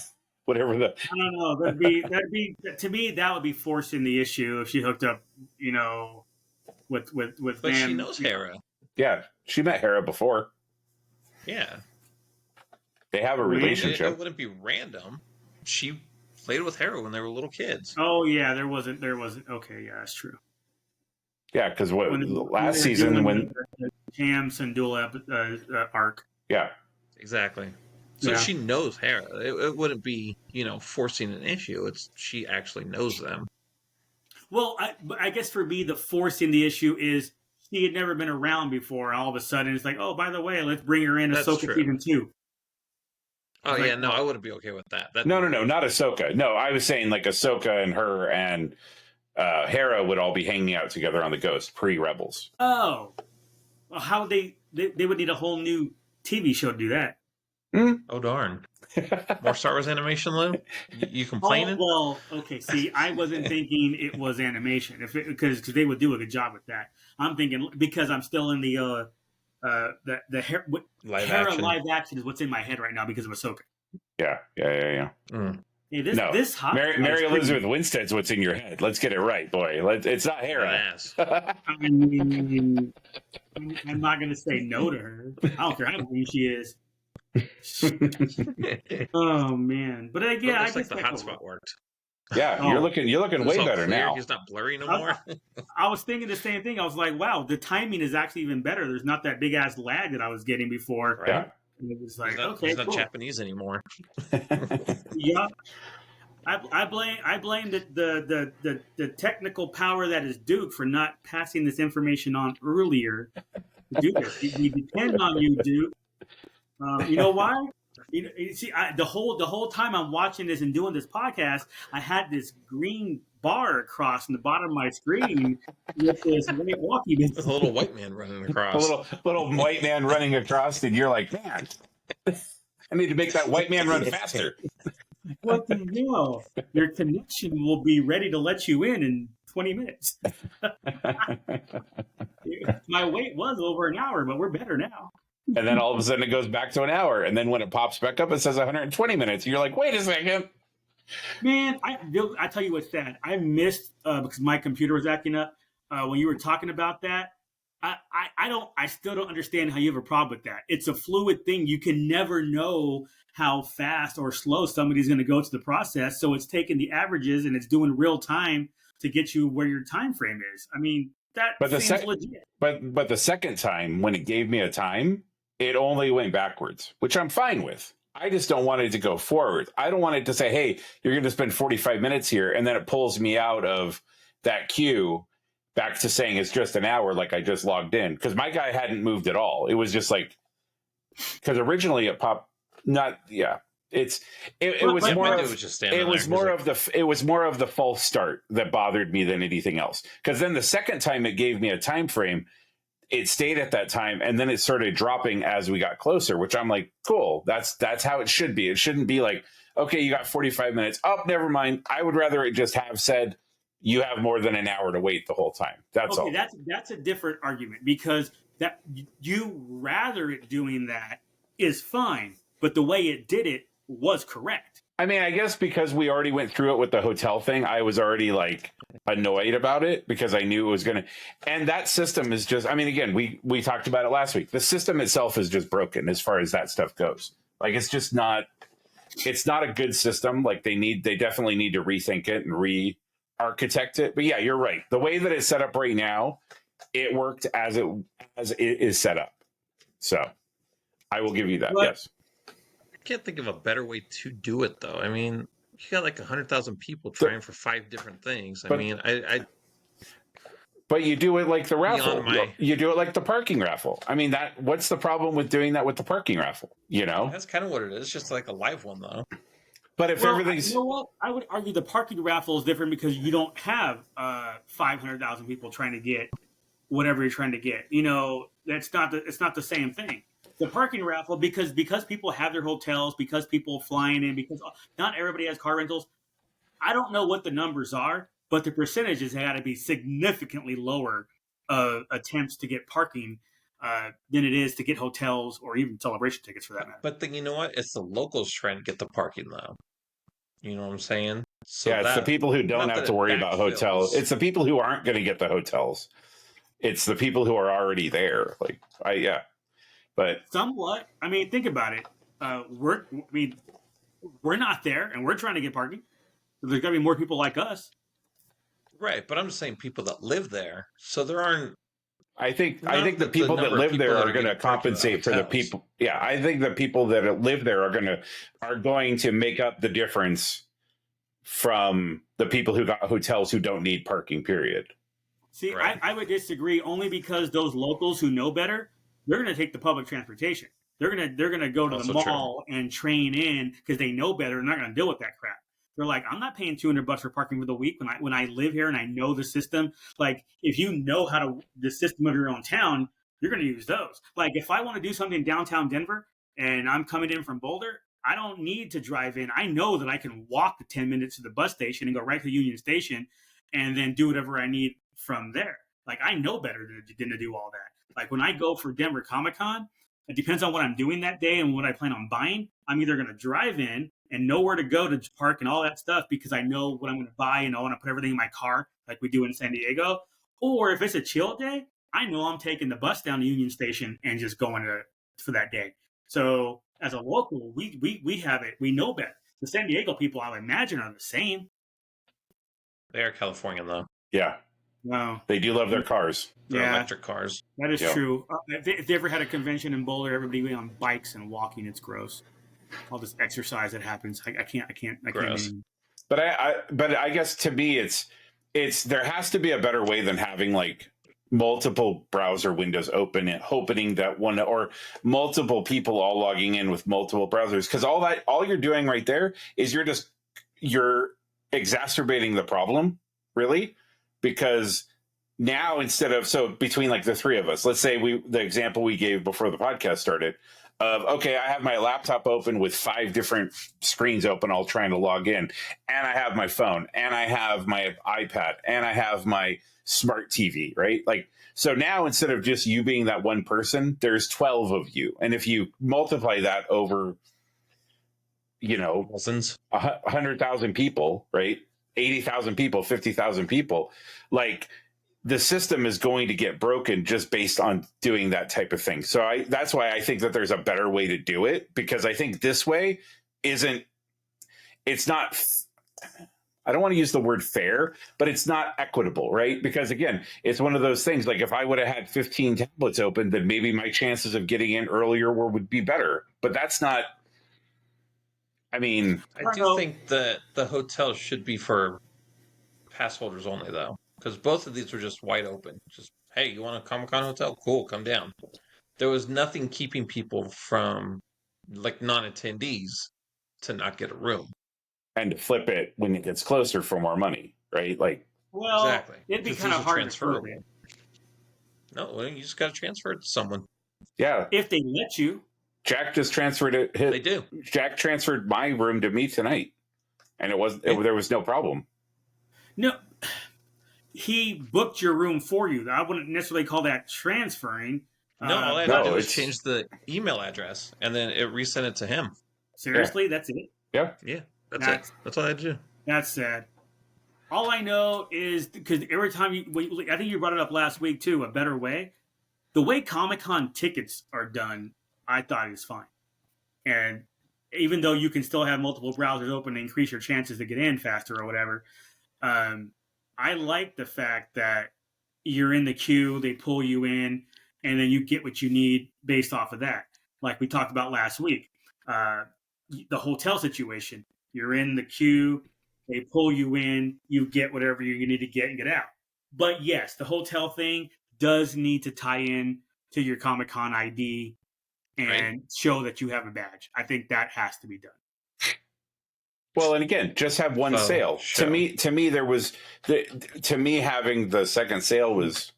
I don't know. That'd be to me, that would be forcing the issue if she hooked up, with. But she knows Hera. Yeah, she met Hera before. Yeah. They have a relationship. It wouldn't be random. She played with Hera when they were little kids. Oh yeah, there wasn't. Okay, yeah, that's true. Yeah, because last season when the Cam Syndulla arc. Yeah, exactly. So she knows Hera. It wouldn't be forcing an issue. It's she actually knows them. Well, I guess for me, the forcing the issue is she had never been around before. All of a sudden, it's like, oh, by the way, let's bring her in Ahsoka season 2. Oh yeah, no, I wouldn't be okay with that. No, not Ahsoka. No, I was saying like Ahsoka and her and Hera would all be hanging out together on the Ghost pre-Rebels. Oh, well, how they would need a whole new TV show to do that. Oh darn! More Star Wars animation, Lou? You complaining? Oh, well, okay. See, I wasn't thinking it was animation, because they would do a good job with that. I'm thinking because I'm still in the Hera live action is what's in my head right now because of Ahsoka. Yeah. Hey, this hot Mary Elizabeth Winstead's what's in your head. Let's get it right, boy. It's not Hera. I mean, I'm not going to say no to her. I don't care how green she is. Oh man! But again, I guess the hotspot worked. Yeah, you're looking way better now. He's not blurry no more. I was thinking the same thing. I was like, wow, the timing is actually even better. There's not that big ass lag that I was getting before. Right. Yeah. And it was like, he's not Japanese anymore. Yeah. I blame the technical power that is Duke for not passing this information on earlier. Do this. We depend on you, Duke. You know why? You see, the whole time I'm watching this and doing this podcast, I had this green bar across in the bottom of my screen with this white walkie. With a little white man running across. A little white man running across, and you're like, man, I need to make that white man run faster. What the hell? Your connection will be ready to let you in 20 minutes. My wait was over an hour, but we're better now. And then all of a sudden it goes back to an hour. And then when it pops back up, it says 120 minutes. And you're like, wait a second. Man, I tell you what's sad. I missed, because my computer was acting up, when you were talking about that. I still don't understand how you have a problem with that. It's a fluid thing. You can never know how fast or slow somebody's going to go to the process. So it's taking the averages and it's doing real time to get you where your time frame is. I mean, that seems legit. But the second time when it gave me a time, it only went backwards, which I'm fine with. I just don't want it to go forward. I don't want it to say, hey, you're going to spend 45 minutes here. And then it pulls me out of that queue back to saying it's just an hour, like I just logged in. Because my guy hadn't moved at all. It was just like, because originally it popped, it was more of the false start that bothered me than anything else. Because then the second time it gave me a time frame, it stayed at that time, and then it started dropping as we got closer, which I'm like, cool. That's how it should be. It shouldn't be like, okay, you got 45 minutes. Oh, never mind. I would rather it just have said you have more than an hour to wait the whole time. That's all. That's a different argument, because that you rather it doing that is fine, but the way it did it was correct. I mean, I guess because we already went through it with the hotel thing, I was already like annoyed about it because I knew it was going to. And that system is just, I mean, again, we talked about it last week. The system itself is just broken as far as that stuff goes. Like, it's just not, it's not a good system. Like, they definitely need to rethink it and re-architect it. But yeah, you're right. The way that it's set up right now, it worked as it is set up. So I will give you that. Yes. I can't think of a better way to do it, though. I mean, you got like 100,000 people trying for 5 different things. But you do it like the raffle. You do it like the parking raffle. I mean, what's the problem with doing that with the parking raffle? You know, that's kind of what it is. Just like a live one, though. But if everything's, you know what? I would argue the parking raffle is different because you don't have 500,000 people trying to get whatever you're trying to get. You know, it's not the same thing. The parking raffle, because people have their hotels, because people flying in, because not everybody has car rentals. I don't know what the numbers are, but the percentages got to be significantly lower attempts to get parking than it is to get hotels or even celebration tickets for that matter. But then you know what? It's the locals trying to get the parking though. You know what I'm saying? So yeah, it's the people who don't have to worry about hotels. It's the people who aren't going to get the hotels. It's the people who are already there. But somewhat. I mean, think about it. We're not there, and we're trying to get parking. There's got to be more people like us. Right, but I'm just saying people that live there. So there aren't. I think the people that live there are going to compensate for the people. Yeah, I think the people that live there are going to make up the difference from the people who got hotels who don't need parking. Period. See, right. I would disagree only because those locals who know better, they're going to take the public transportation. They're gonna go to the mall and train in because they know better. They're not going to deal with that crap. They're like, I'm not paying $200 for parking for the week when I live here and I know the system. Like, if you know the system of your own town, you're going to use those. Like, if I want to do something in downtown Denver and I'm coming in from Boulder, I don't need to drive in. I know that I can walk the 10 minutes to the bus station and go right to Union Station and then do whatever I need from there. Like, I know better than to do all that. Like, when I go for Denver Comic-Con, it depends on what I'm doing that day and what I plan on buying. I'm either going to drive in and know where to go to park and all that stuff because I know what I'm going to buy and I want to put everything in my car like we do in San Diego. Or if it's a chill day, I know I'm taking the bus down to Union Station and just going for that day. So as a local, we have it. We know better. The San Diego people, I would imagine, are the same. They are Californian, though. Yeah. Wow. They do love their cars. Their electric cars. That is true. If they ever had a convention in Boulder, everybody went on bikes and walking. It's gross. All this exercise that happens. I can't. But I guess to me, it's there has to be a better way than having like multiple browser windows open and hoping that one or multiple people all logging in with multiple browsers. Because all you're doing right there is you're exacerbating the problem, really. Because now between like the three of us, let's say the example we gave before the podcast started of, okay, I have my laptop open with 5 different screens open, all trying to log in. And I have my phone and I have my iPad and I have my smart TV, right? Like, so now instead of just you being that one person, there's 12 of you. And if you multiply that over, 100,000 people, right? 80,000 people, 50,000 people, like the system is going to get broken just based on doing that type of thing. So that's why I think that there's a better way to do it, because I think this way it's not, I don't want to use the word fair, but it's not equitable, right? Because again, it's one of those things, like if I would have had 15 tablets open, then maybe my chances of getting in earlier would be better, but that's not, I mean, I do think that the hotel should be for pass holders only, though, because both of these were just wide open. Just, hey, you want a Comic-Con hotel? Cool, come down. There was nothing keeping people from, like, non-attendees to not get a room. And to flip it when it gets closer for more money, right? Like, well, exactly. It'd be kind of hard to prove it. No, you just got to transfer it to someone. Yeah. If they let you. Jack just transferred it. They do. Jack transferred my room to me tonight, and there was no problem. No, he booked your room for you. I wouldn't necessarily call that transferring. No, all I had to do was change the email address, and then it resent it to him. Seriously, that's it? Yeah. Yeah, that's it. That's all I had to do. That's sad. All I know is, because every time I think you brought it up last week too, a better way. The way Comic-Con tickets are done, I thought is fine. And even though you can still have multiple browsers open and increase your chances to get in faster or whatever, I like the fact that you're in the queue, they pull you in, and then you get what you need based off of that. Like we talked about last week, the hotel situation. You're in the queue, they pull you in, you get whatever you need to get and get out. But yes, the hotel thing does need to tie in to your Comic-Con ID and show that you have a badge. I think that has to be done. Well, and again, just have one sale. Show. To me, there was to me having the second sale was,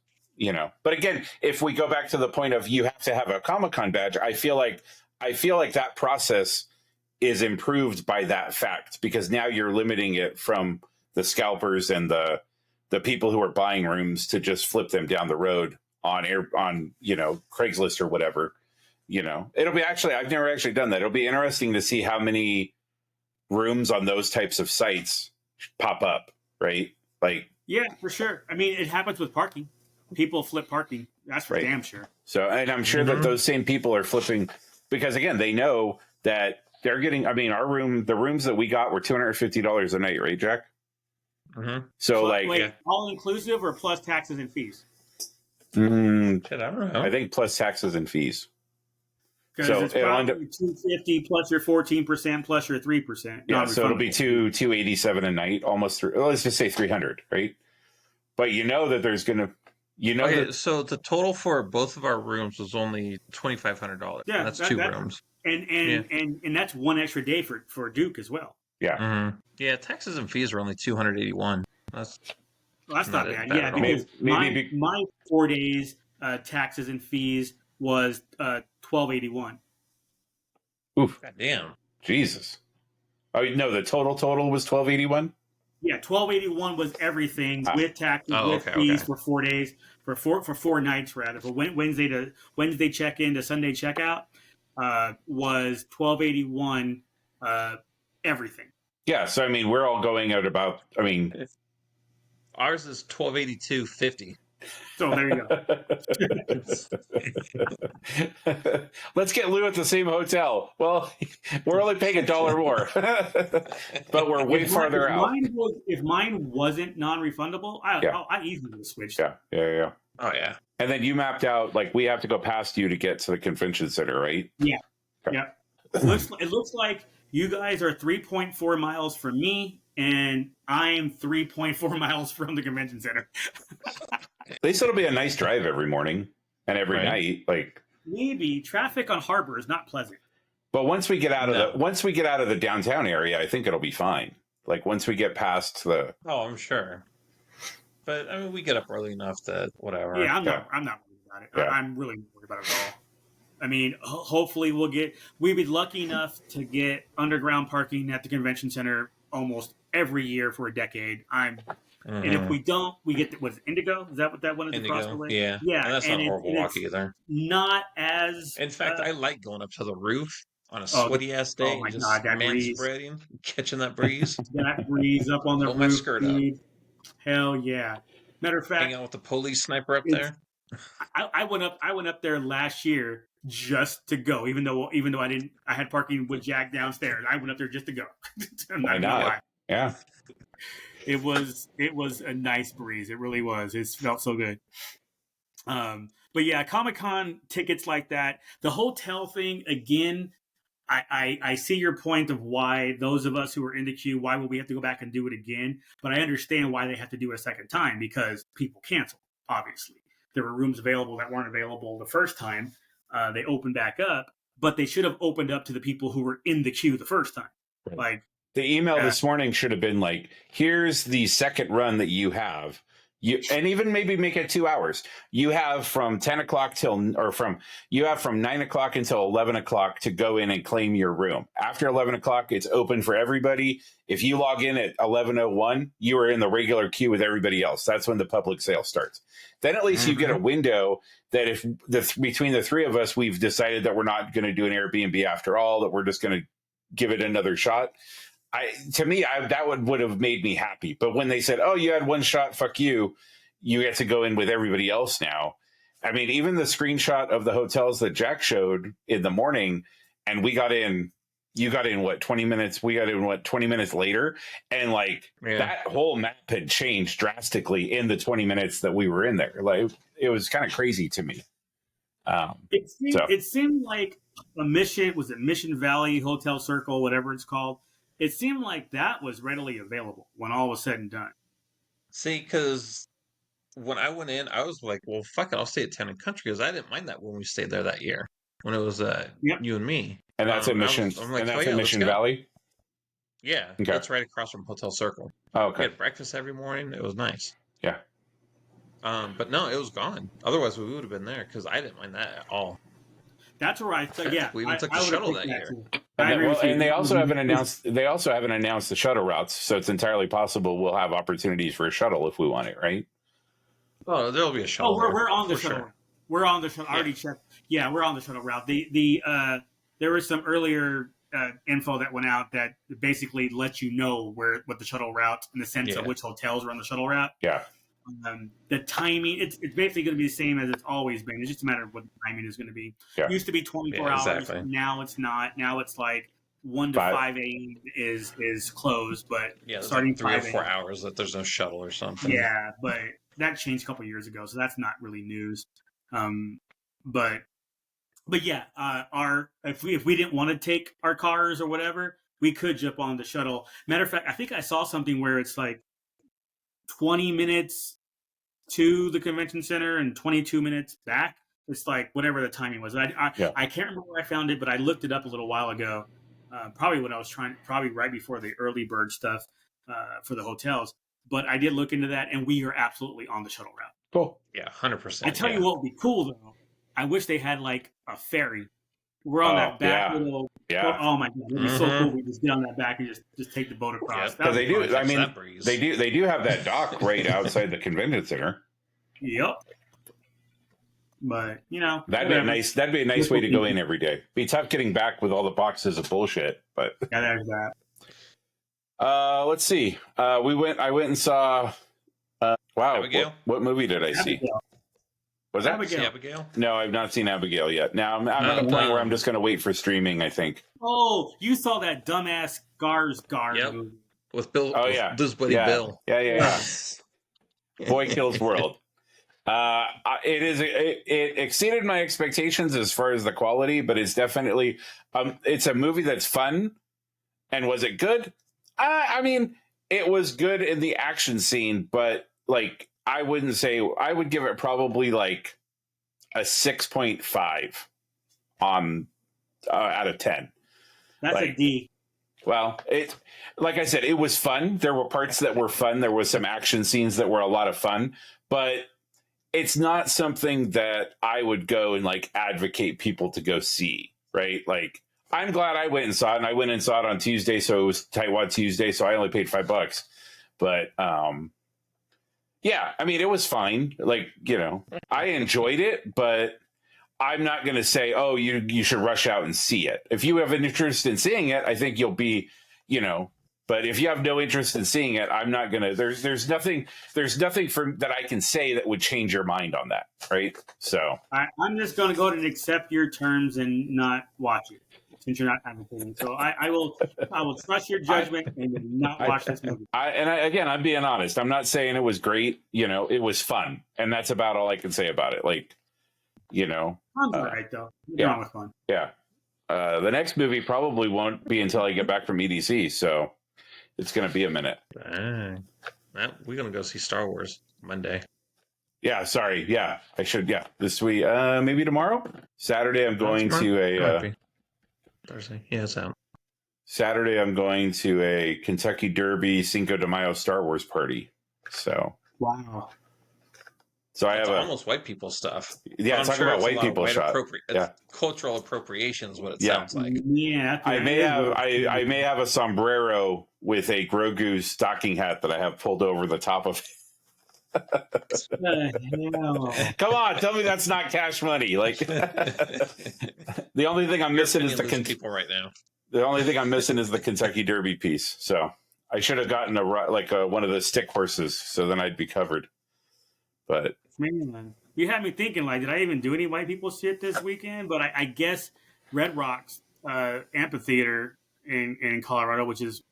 But again, if we go back to the point of you have to have a Comic-Con badge, I feel like that process is improved by that fact, because now you're limiting it from the scalpers and the people who are buying rooms to just flip them down the road on Craigslist or whatever. It'll be I've never actually done that. It'll be interesting to see how many rooms on those types of sites pop up, right? Like, yeah, for sure. I mean, it happens with parking. People flip parking. That's for damn sure. So, and I'm sure that those same people are flipping because, again, they know that they're getting. I mean, the rooms that we got were $250 a night, right, Jack? Mm-hmm. So, all inclusive or plus taxes and fees? I don't know. I think plus taxes and fees. Because it's probably $250 plus your 14% plus your 3%. Yeah, so it'll be $287 a night, almost. Let's just say $300, right? But that there's going to, Okay, so the total for both of our rooms was only $2,500. Yeah, that's two rooms, and that's one extra day for Duke as well. Yeah, mm-hmm. Yeah. Taxes and fees were only $281. That's not bad. Yeah, because my 4 days taxes and fees was $1,281. Oof! God damn, Jesus! Oh no, the total was $1,281. Yeah, $1,281 was everything with taxes, with fees for 4 days, for 4 nights rather. For Wednesday check in to Sunday checkout was $1,281 everything. Yeah, so I mean, we're all going out about. I mean, ours is $1,282.50. So there you go. Let's get Lou at the same hotel. Well, we're only paying $1 more, but we're way farther out. If mine wasn't non-refundable, I easily would have switched. Yeah. Oh yeah. And then you mapped out we have to go past you to get to the convention center, right? Yeah. Okay. Yeah. It looks like you guys are 3.4 miles from me, and I am 3.4 miles from the convention center. They said it'll be a nice drive every morning and every night. Maybe traffic on Harbor is not pleasant. But once we get out of the downtown area, I think it'll be fine. Like once we get past the. Oh, I'm sure. But I mean, we get up early enough that whatever. Yeah, I'm not worried about it. Yeah. I'm really not worried about it at all. I mean, hopefully we'd be lucky enough to get underground parking at the convention center almost every year for a decade. And if we don't, we get Indigo? Is that what that one is? Indigo, yeah. And that's not a horrible walk either. Not as. In fact, I like going up to the roof on a sweaty ass day. Oh my god, that breeze! Spreading, catching that breeze. That breeze up on the roof. My skirt up. Hell yeah! Matter of fact, hang out with the police sniper up there. I went up there last year just to go, even though I had parking with Jack downstairs. I went up there just to go. Why not? Yeah. It was a nice breeze. It really was. It felt so good. But yeah, Comic-Con tickets like that. The hotel thing, again, I see your point of why those of us who are in the queue, why would we have to go back and do it again? But I understand why they have to do it a second time, because people cancel, obviously. There were rooms available that weren't available the first time. They opened back up, but they should have opened up to the people who were in the queue the first time. Right. Like, the email this morning should have been like, here's the second run that you have. And even maybe make it 2 hours. You have from 10 o'clock from 9 o'clock until 11 o'clock to go in and claim your room. After 11 o'clock, it's open for everybody. If you log in at 11:01, you are in the regular queue with everybody else. That's when the public sale starts. Then at least you get a window that if between the three of us, we've decided that we're not going to do an Airbnb after all, that we're just going to give it another shot. That would have made me happy. But when they said, "Oh, you had one shot, fuck you," you get to go in with everybody else now. I mean, even the screenshot of the hotels that Jack showed in the morning, and we got in. You got in 20 minutes? We got in 20 minutes later, and that whole map had changed drastically in the 20 minutes that we were in there. Like it was kind of crazy to me. It seemed like Mission Valley Hotel Circle, whatever it's called. It seemed like that was readily available when all was said and done. See, because when I went in, I was like, well, fuck it, I'll stay at Town & Country, because I didn't mind that when we stayed there that year, when it was you and me. And that's at Mission Valley? Yeah, Okay. it's right across from Hotel Circle. Oh, We okay. had breakfast every morning. It was nice. Yeah. But no, it was gone. Otherwise, we would have been there because I didn't mind that at all. That's where I thought, yeah, Heck, we even took the I would have shuttle picked that that year. too. And I agree with you. they also haven't announced the shuttle routes, so it's entirely possible we'll have opportunities for a shuttle if we want it, right? Oh, there'll be a shuttle. We're on the for shuttle. sure. We're on the shuttle. I already checked. Yeah, we're on the shuttle route. There was some earlier info that went out that basically lets you know what the shuttle route in the sense of which hotels are on the shuttle route. Yeah. The timing, it's basically going to be the same as it's always been. It's just a matter of what the timing is going to be. Yeah. It used to be 24 hours. Exactly. Now it's not. Now it's like 1 to 5 a.m. is closed, but starting like 3 or 4 hours that there's no shuttle or something. Yeah, but that changed a couple years ago, so that's not really news. But yeah, if we didn't want to take our cars or whatever, we could jump on the shuttle. Matter of fact, I think I saw something where it's like 20 minutes to the convention center and 22 minutes back. It's like whatever the timing was. I can't remember where I found it, but I looked it up a little while ago. Probably when I was probably right before the early bird stuff for the hotels. But I did look into that, and we are absolutely on the shuttle route. Cool. Yeah, 100%. I tell you what would be cool though. I wish they had like a ferry. We're on that back little. Yeah. Oh my god, it'd be so cool. We just get on that back and just take the boat across. Because they do. I mean, they do have that dock right outside the convention center. Yep. But that'd be a nice way to go in every day. Be tough getting back with all the boxes of bullshit, but yeah, there's that. Let's see. I went and saw. Wow, Abigail? What movie did I see? Was that Abigail? No, I've not seen Abigail yet. Now I'm at a point where I'm just going to wait for streaming, I think. Oh, you saw that dumbass Skarsgård movie with Bill? Oh yeah, this buddy Bill. Yeah. Boy Kills World. It exceeded my expectations as far as the quality, but it's definitely it's a movie that's fun. And was it good? I mean, it was good in the action scene, but like I wouldn't say. I would give it probably like a 6.5 on out of 10. That's a D. Well, like I said, it was fun. There were parts that were fun. There was some action scenes that were a lot of fun, but it's not something that I would go and like advocate people to go see, right? Like, I'm glad I went and saw it, and I went and saw it on Tuesday, so it was Tightwad Tuesday, so I only paid $5. But yeah, I mean, it was fine. Like, I enjoyed it, but I'm not going to say, oh, you should rush out and see it. If you have an interest in seeing it, I think you'll be, but if you have no interest in seeing it, I'm not going to, there's nothing that I can say that would change your mind on that. Right. So I'm just going to go ahead and accept your terms and not watch it since you're not advocating. So I will trust your judgment and not watch this movie. Again, I'm being honest. I'm not saying it was great. It was fun. And that's about all I can say about it. Like, Fun's all right, though. What's wrong with fun? Yeah. The next movie probably won't be until I get back from EDC, so it's going to be a minute. Well, we're going to go see Star Wars Monday. Yeah, sorry. Yeah, I should. Yeah, this week. Maybe tomorrow? Saturday, I'm going to a... Thursday. Yeah, it's out. Saturday, I'm going to a Kentucky Derby Cinco de Mayo Star Wars party. So... Wow. So I have almost white people stuff. Yeah, talk about white people shot. Cultural appropriation is what it sounds like. Yeah, I may have a sombrero with a Grogu stocking hat that I have pulled over the top of. Come on, tell me that's not cash money. Like the only thing I'm missing is people right now. The only thing I'm missing is the Kentucky Derby piece. So I should have gotten one of the stick horses, so then I'd be covered. But man, you had me thinking, like, did I even do any white people shit this weekend? But I guess Red Rocks amphitheater in Colorado, which is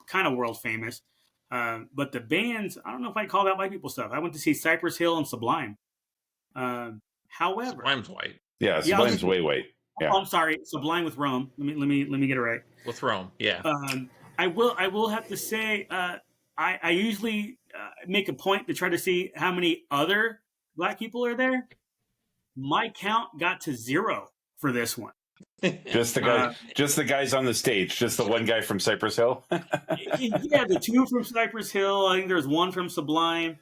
kind of world famous. But the bands, I don't know if I call that white people stuff. I went to see Cypress Hill and Sublime. However, Sublime's white. Yeah, Sublime's way white. Yeah. Oh, I'm sorry, Sublime with Rome. Let me get it right. With Rome, yeah. I will have to say, I usually make a point to try to see how many other black people are there. My count got to 0 for this one. Just the guys on the stage. Just the one guy from Cypress Hill. Yeah, the two from Cypress Hill. I think there's one from Sublime.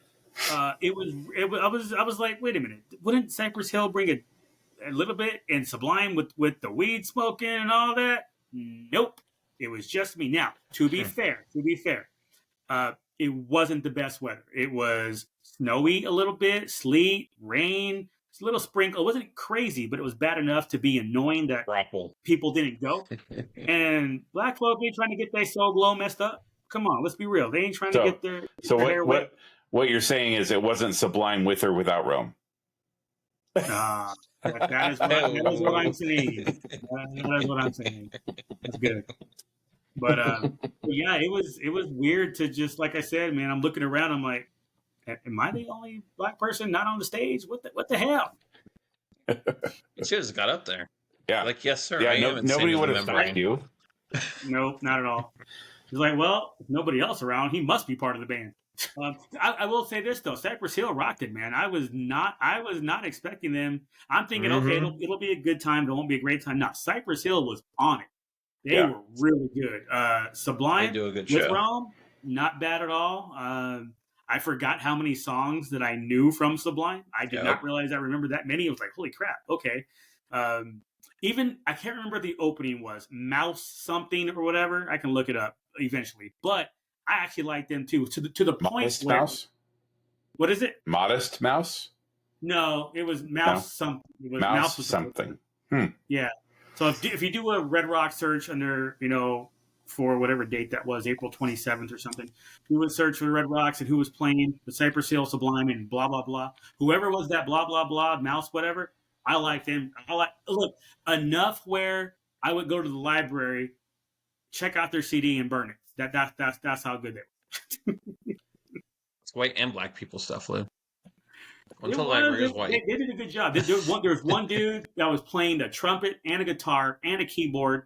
I was like, wait a minute, wouldn't Cypress Hill bring a little bit and Sublime with the weed smoking and all that? Nope, it was just me. Now, to be fair, it wasn't the best weather. It was snowy a little bit, sleet, rain, a little sprinkle. It wasn't crazy, but it was bad enough to be annoying that people didn't go. And black folk ain't trying to get their soul glow messed up. Come on, let's be real. They ain't trying to get their hair wet. What you're saying is it wasn't Sublime with or without Rome. That is what I'm saying. That is what I'm saying. That's good. But yeah, it was weird to just, like I said, man, I'm looking around, I'm like, am I the only black person not on the stage? What the hell? You should have got up there. Yeah. Like, yes, sir. Yeah, nobody would have stopped you. Nope, not at all. He's like, well, if nobody else around, he must be part of the band. I will say this though, Cypress Hill rocked it, man. I was not expecting them. I'm thinking, okay, it'll be a good time, but it won't be a great time. No, Cypress Hill was on it. They were really good. Sublime, they do a good show. With Rome, not bad at all. I forgot how many songs that I knew from Sublime. I did not realize I remembered that many. It was like, holy crap, okay. Even I can't remember what the opening was, Mouse something or whatever. I can look it up eventually, but I actually like them too. To the point Modest where, Mouse. What is it? Modest Mouse. No, it was Mouse something. It was Mouse something. Yeah. So if you do a Red Rock search under, for whatever date that was, April 27th or something, you would search for the Red Rocks and who was playing the Cypress Hill, Sublime, and blah blah blah. Whoever was that blah blah blah Mouse whatever. I liked him. Look enough where I would go to the library, check out their CD, and burn it. That's how good they were. It's white and black people stuff, Lou. Until the library is white. They did a good job. There was one dude that was playing a trumpet and a guitar and a keyboard,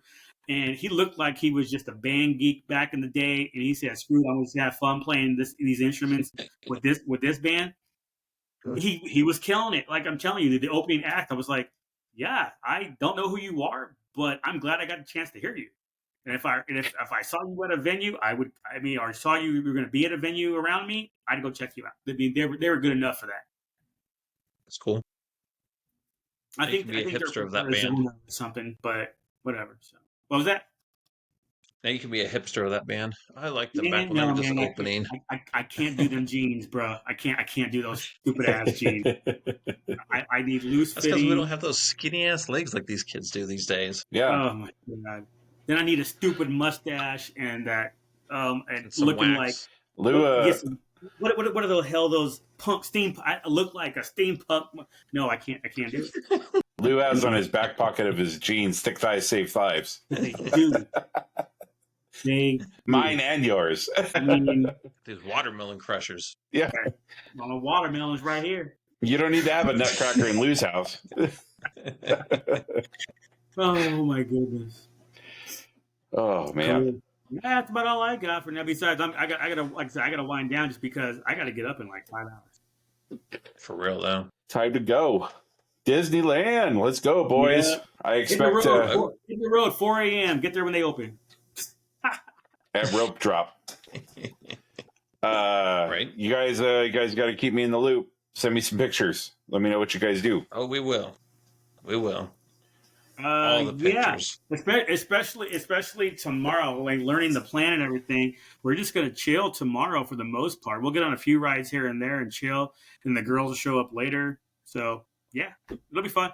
and he looked like he was just a band geek back in the day. And he said, "Screw it, I'm going to have fun playing these instruments with this band." He was killing it. Like I'm telling you, the opening act, I was like, "Yeah, I don't know who you are, but I'm glad I got a chance to hear you." And if I saw you at a venue, or saw you were going to be at a venue around me, I'd go check you out. They were good enough for that. That's cool. I think be a hipster of that Arizona band. or something, but whatever. So, what was that? Now you can be a hipster of that band. I like them back when they were just opening. I can't do them jeans, bro. I can't do those stupid ass jeans. I need loose fitting. That's because we don't have those skinny ass legs like these kids do these days. Yeah. Oh my god. Then I need a stupid mustache and that and wax. looking like Lou. What are the hell those punk steam? I look like a steampunk. No, I can't do it. Lou has on his back pocket of his jeans, thick thighs save lives. They do. Mine and yours. I mean, these watermelon crushers. Yeah. Well, a watermelon's right here. You don't need to have a nutcracker in Lou's house. Oh my goodness. Oh man. That's about all I got for now. Besides, I gotta wind down just because I gotta get up in like 5 hours. For real though. Time to go. Disneyland. Let's go, boys. Yeah. I expect hit the road 4 a.m. Get there when they open. At rope drop. Right. You guys got to keep me in the loop. Send me some pictures. Let me know what you guys do. Oh, we will. We will. All the pictures. Yeah, especially tomorrow, like learning the plan and everything. We're just gonna chill tomorrow for the most part. We'll get on a few rides here and there and chill, and the girls will show up later. So yeah, it'll be fun.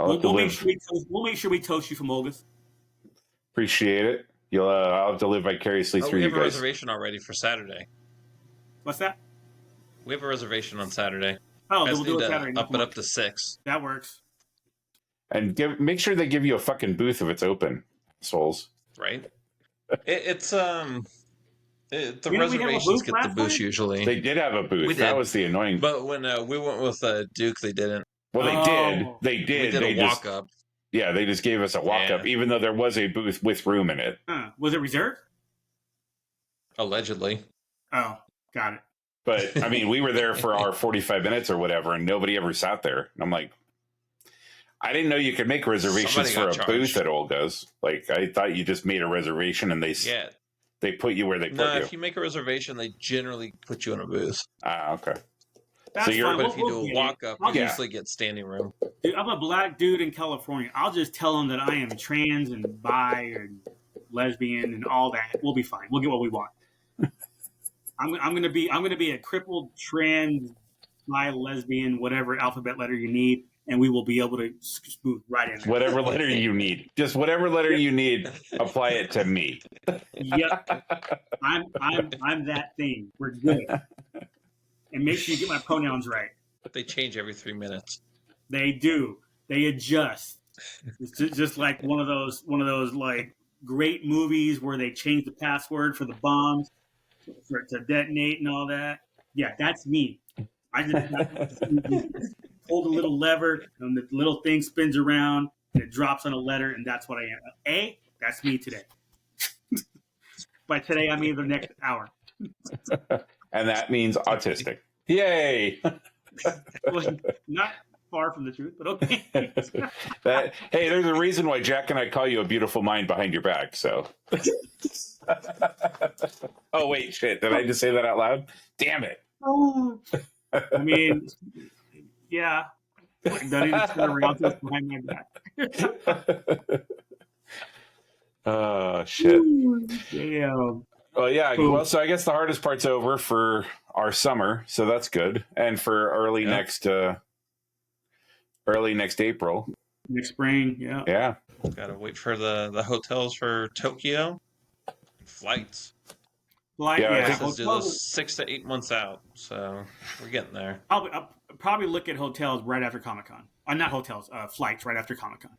We'll make sure we toast you from Olga's. Appreciate it. I'll have to live vicariously through you guys. We have a reservation already for Saturday. What's that? We have a reservation on Saturday. Oh, we'll do it Saturday. Up it up to 6. That works. And make sure they give you a fucking booth if it's open, souls. Right. The reservations get the booth usually. They did have a booth. That was the annoying. But when we went with Duke, they didn't. Well, they did. They did. We did a walk up. Yeah, they just gave us a walk up, even though there was a booth with room in it. Was it reserved? Allegedly. Oh, got it. But I mean, we were there for our 45 minutes or whatever, and nobody ever sat there. And I'm like, I didn't know you could make reservations for a booth at Olga's. Like, I thought you just made a reservation and they put you where they put you. No, if you make a reservation, they generally put you in a booth. Ah, okay. That's fine. But if you do a walk-up, you usually get standing room. Dude, I'm a black dude in California. I'll just tell them that I am trans and bi and lesbian and all that. We'll be fine. We'll get what we want. I'm gonna be a crippled trans bi lesbian, whatever alphabet letter you need, and we will be able to smooth right in there. Whatever letter you need, just whatever letter you need, apply it to me. Yep, I'm that thing. We're good. And make sure you get my pronouns right. But they change every 3 minutes. They do. They adjust. It's just like one of those like great movies where they change the password for the bombs to detonate and all that. Yeah, that's me. I just hold a little lever and the little thing spins around and it drops on a letter and that's what I am. That's me today. By today, I mean the next hour. And that means autistic. Yay! Well, not far from the truth, but okay. Hey, there's a reason why Jack and I call you a beautiful mind behind your back. So. Oh wait, shit! Did I just say that out loud? Damn it! I mean, yeah. Don't even turn around to behind my back. Oh shit! Damn. Well, yeah. Well, so I guess the hardest part's over for our summer, so that's good. And for early next April, next spring, yeah. Yeah. Gotta wait for the hotels for Tokyo. Flights. Yeah. Let's do those 6 to 8 months out. So we're getting there. I'll probably look at hotels right after Comic-Con. Not hotels, flights right after Comic-Con.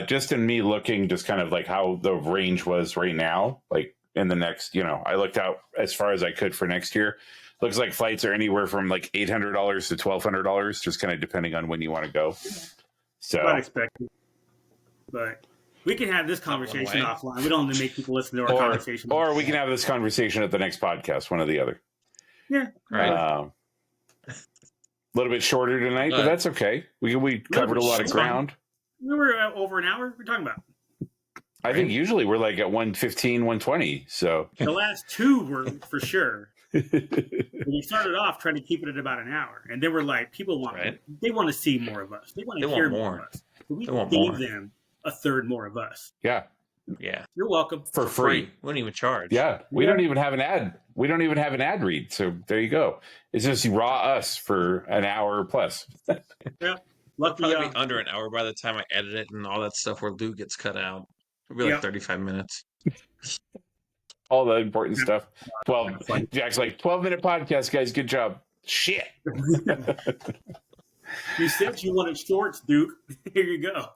Just in me looking, just kind of like how the range was right now, like in the next, I looked out as far as I could for next year. Looks like flights are anywhere from like $800 to $1,200, just kind of depending on when you want to go. So not expected, but we can have this conversation offline. We don't have to make people listen to our conversation. Or we can have this conversation at the next podcast, one or the other. Yeah. Right. A little bit shorter tonight, but that's okay. We covered a lot of ground. We were over an hour. We're talking about. I think usually we're like at 1:15, 1:20. So the last two were for sure. We started off trying to keep it at about an hour, and they were like, people they want to see more of us. They want to hear more of us. So we gave them a third more of us. Yeah. You're welcome for free. We wouldn't even charge. Yeah, we don't even have an ad. We don't even have an ad read. So there you go. It's just raw us for an hour plus. Yeah. Luckily, it'll probably be under an hour by the time I edit it and all that stuff where Lou gets cut out. It'll be like 35 minutes. All the important stuff. 12. Jack's like, 12-minute podcast, guys. Good job. Shit. You said you wanted shorts, Duke. Here you go.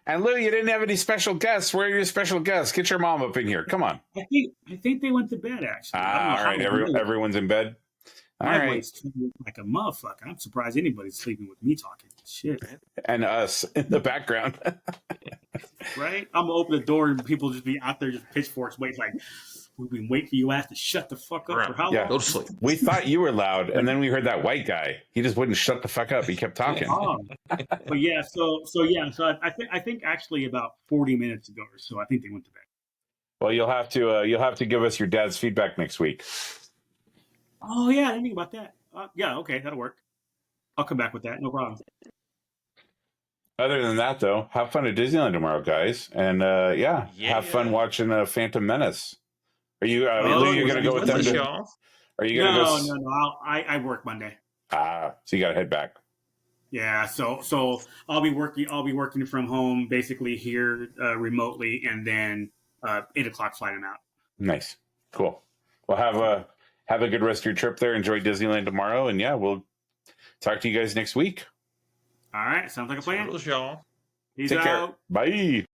And Lou, you didn't have any special guests. Where are your special guests? Get your mom up in here. Come on. I think they went to bed, actually. All right. Everyone's in bed. All right. Like a motherfucker. I'm surprised anybody's sleeping with me talking. Shit. And us in the background. Right? I'm going to open the door and people just be out there just pitchforks waiting like, we've been waiting for you ass to shut the fuck up for how long? Go to sleep. We thought you were loud, and then we heard that white guy. He just wouldn't shut the fuck up. He kept talking. But yeah, so I think actually about 40 minutes ago or so, I think they went to bed. Well, you'll have to give us your dad's feedback next week. Oh yeah, I didn't think about that. Yeah, okay, that'll work. I'll come back with that, no problem. Other than that, though, have fun at Disneyland tomorrow, guys, and have fun watching Phantom Menace. Are you? You're going to go with them? Are you going to go? No. I work Monday. So you got to head back. Yeah, so I'll be working from home, basically here remotely, and then 8 o'clock flight I'm out. Nice, cool. Well, have a good rest of your trip there. Enjoy Disneyland tomorrow, and we'll talk to you guys next week. All right, sounds like a plan. Y'all. Peace Take out. care. Bye.